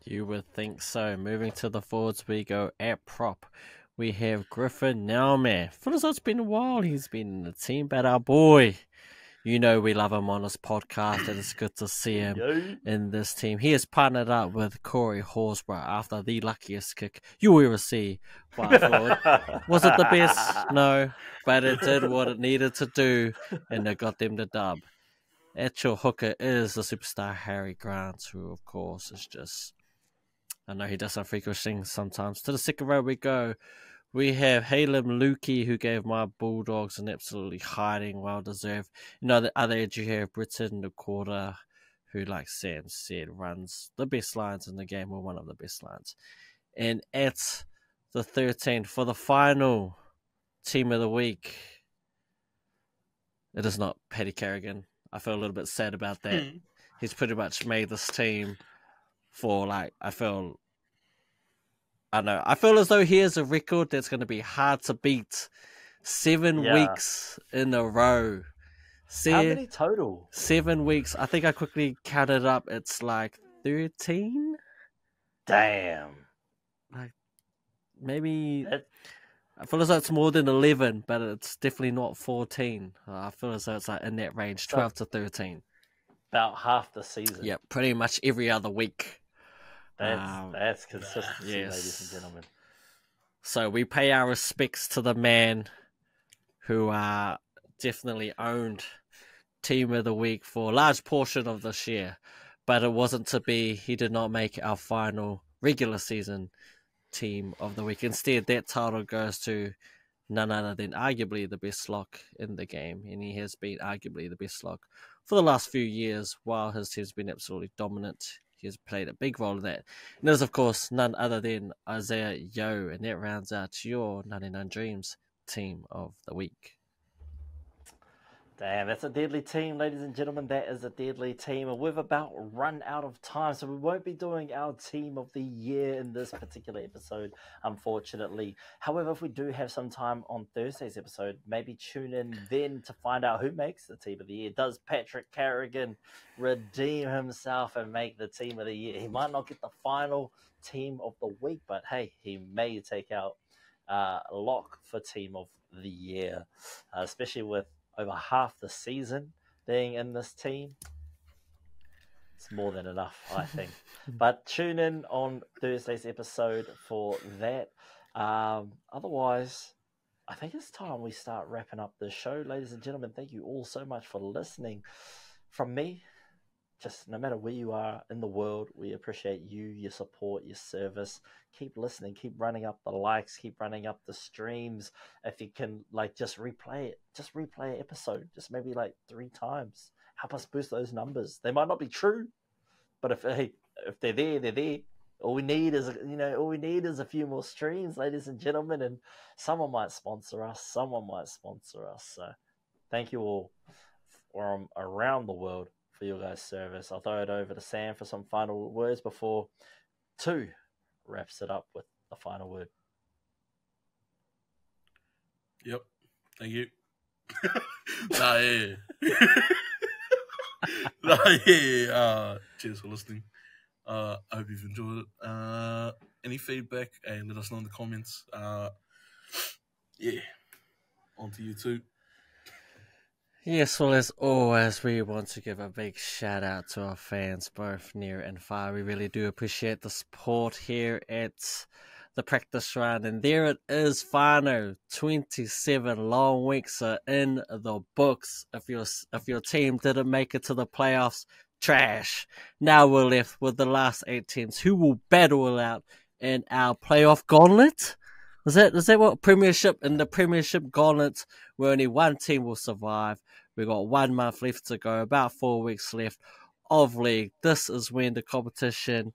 Speaker 2: You would think so. Moving to the forwards, we go at prop. We have Griffin Naume. Feels like it's been a while he's been in the team, but our boy, you know we love him on this podcast, and it's good to see him in this team. He has partnered up with Corey Horsburgh after the luckiest kick you will ever see by a forward. Was it the best? No, but it did what it needed to do, and it got them the dub. Actual hooker is the superstar Harry Grant, who of course is just, I know he does some freakish things sometimes. To the second row we go. We have Halem Lukey, who gave my Bulldogs an absolutely hiding, well-deserved. You know, the other edge you have Britton, the quarter, who, like Sam said, runs the best lines in the game, or one of the best lines. And at the 13th, for the final Team of the Week, it is not Paddy Carrigan. I feel a little bit sad about that. He's pretty much made this team for, I feel as though he has a record that's going to be hard to beat. 7 weeks in a row.
Speaker 1: How many total?
Speaker 2: 7 weeks. I think I quickly counted up. It's 13?
Speaker 1: Damn.
Speaker 2: Maybe... I feel as though it's more than 11, but it's definitely not 14. I feel as though it's in that range, 12 to 13.
Speaker 1: About half the season.
Speaker 2: Yep, pretty much every other week.
Speaker 1: That's consistency,
Speaker 2: yes.
Speaker 1: Ladies and gentlemen.
Speaker 2: So we pay our respects to the man who definitely owned Team of the Week for a large portion of this year, but it wasn't to be. He did not make our final regular season Team of the Week. Instead, that title goes to none other than arguably the best lock in the game, and he has been arguably the best lock for the last few years, while his team's been absolutely dominant. He has played a big role in that. And there's, of course, none other than Isaiah Yeo, and that rounds out your 99 Dreams Team of the Week.
Speaker 1: Damn, that's a deadly team, ladies and gentlemen. That is a deadly team. And we've about run out of time, so we won't be doing our Team of the Year in this particular episode, unfortunately. However, if we do have some time on Thursday's episode, maybe tune in then to find out who makes the Team of the Year. Does Patrick Carrigan redeem himself and make the Team of the Year? He might not get the final Team of the Week, but hey, he may take out lock for Team of the Year, especially with over half the season being in this team. It's more than enough, I think. But tune in on Thursday's episode for that. Otherwise, I think it's time we start wrapping up the show. Ladies and gentlemen, thank you all so much for listening. From me, just no matter where you are in the world, we appreciate you, your support, your service. Keep listening, keep running up the likes, keep running up the streams. If you can, just replay it. Just replay an episode, just maybe 3 times. Help us boost those numbers. They might not be true, but if they're there, they're there. All we need is a few more streams, ladies and gentlemen, and someone might sponsor us. So thank you all from around the world for your guys' service. I'll throw it over to Sam for some final words before 2 wraps it up with the final word.
Speaker 3: Yep. Thank you. Yeah. Cheers for listening. I hope you've enjoyed it. Any feedback, hey, let us know in the comments. Yeah. On to you too.
Speaker 2: Yes, well, as always, we want to give a big shout out to our fans, both near and far. We really do appreciate the support here at the practice run. And there it is, final 27 long weeks are in the books. If your team didn't make it to the playoffs, trash. Now we're left with the last 8 teams who will battle it out in our playoff gauntlet. Is that what Premiership? In the Premiership gauntlet, where only 1 team will survive. We've got 1 month left to go, about 4 weeks left of league. This is when the competition,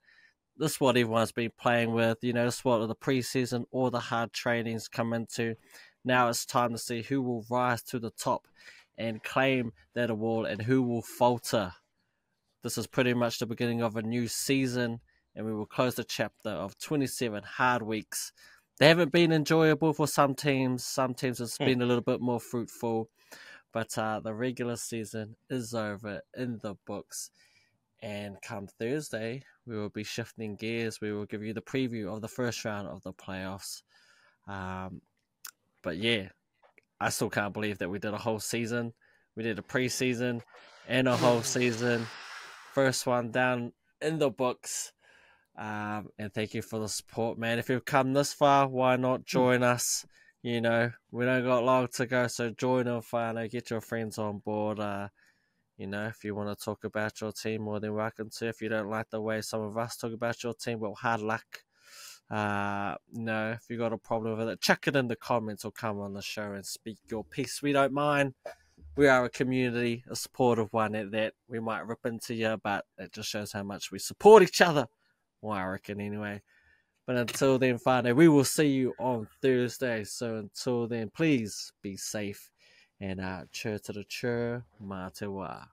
Speaker 2: this is what everyone's been playing with. This is what the preseason, all the hard trainings come into. Now it's time to see who will rise to the top and claim that award and who will falter. This is pretty much the beginning of a new season, and we will close the chapter of 27 hard weeks. They haven't been enjoyable for some teams. Some teams it's been a little bit more fruitful. But the regular season is over, in the books. And come Thursday, we will be shifting gears. We will give you the preview of the first round of the playoffs. But yeah, I still can't believe that we did a whole season. We did a preseason and a whole season. First one down in the books. And thank you for the support, man. If you've come this far, why not join us? We don't got long to go, so join in, Whānau. Get your friends on board. If you want to talk about your team, more than welcome to. If you don't like the way some of us talk about your team, well, hard luck. If you got a problem with it, chuck it in the comments or come on the show and speak your piece. We don't mind. We are a community, a supportive one at that. We might rip into you, but it just shows how much we support each other. Well, I reckon anyway. But until then, Whānau, we will see you on Thursday. So until then, please be safe. And cheer to the cheer, mā te wā.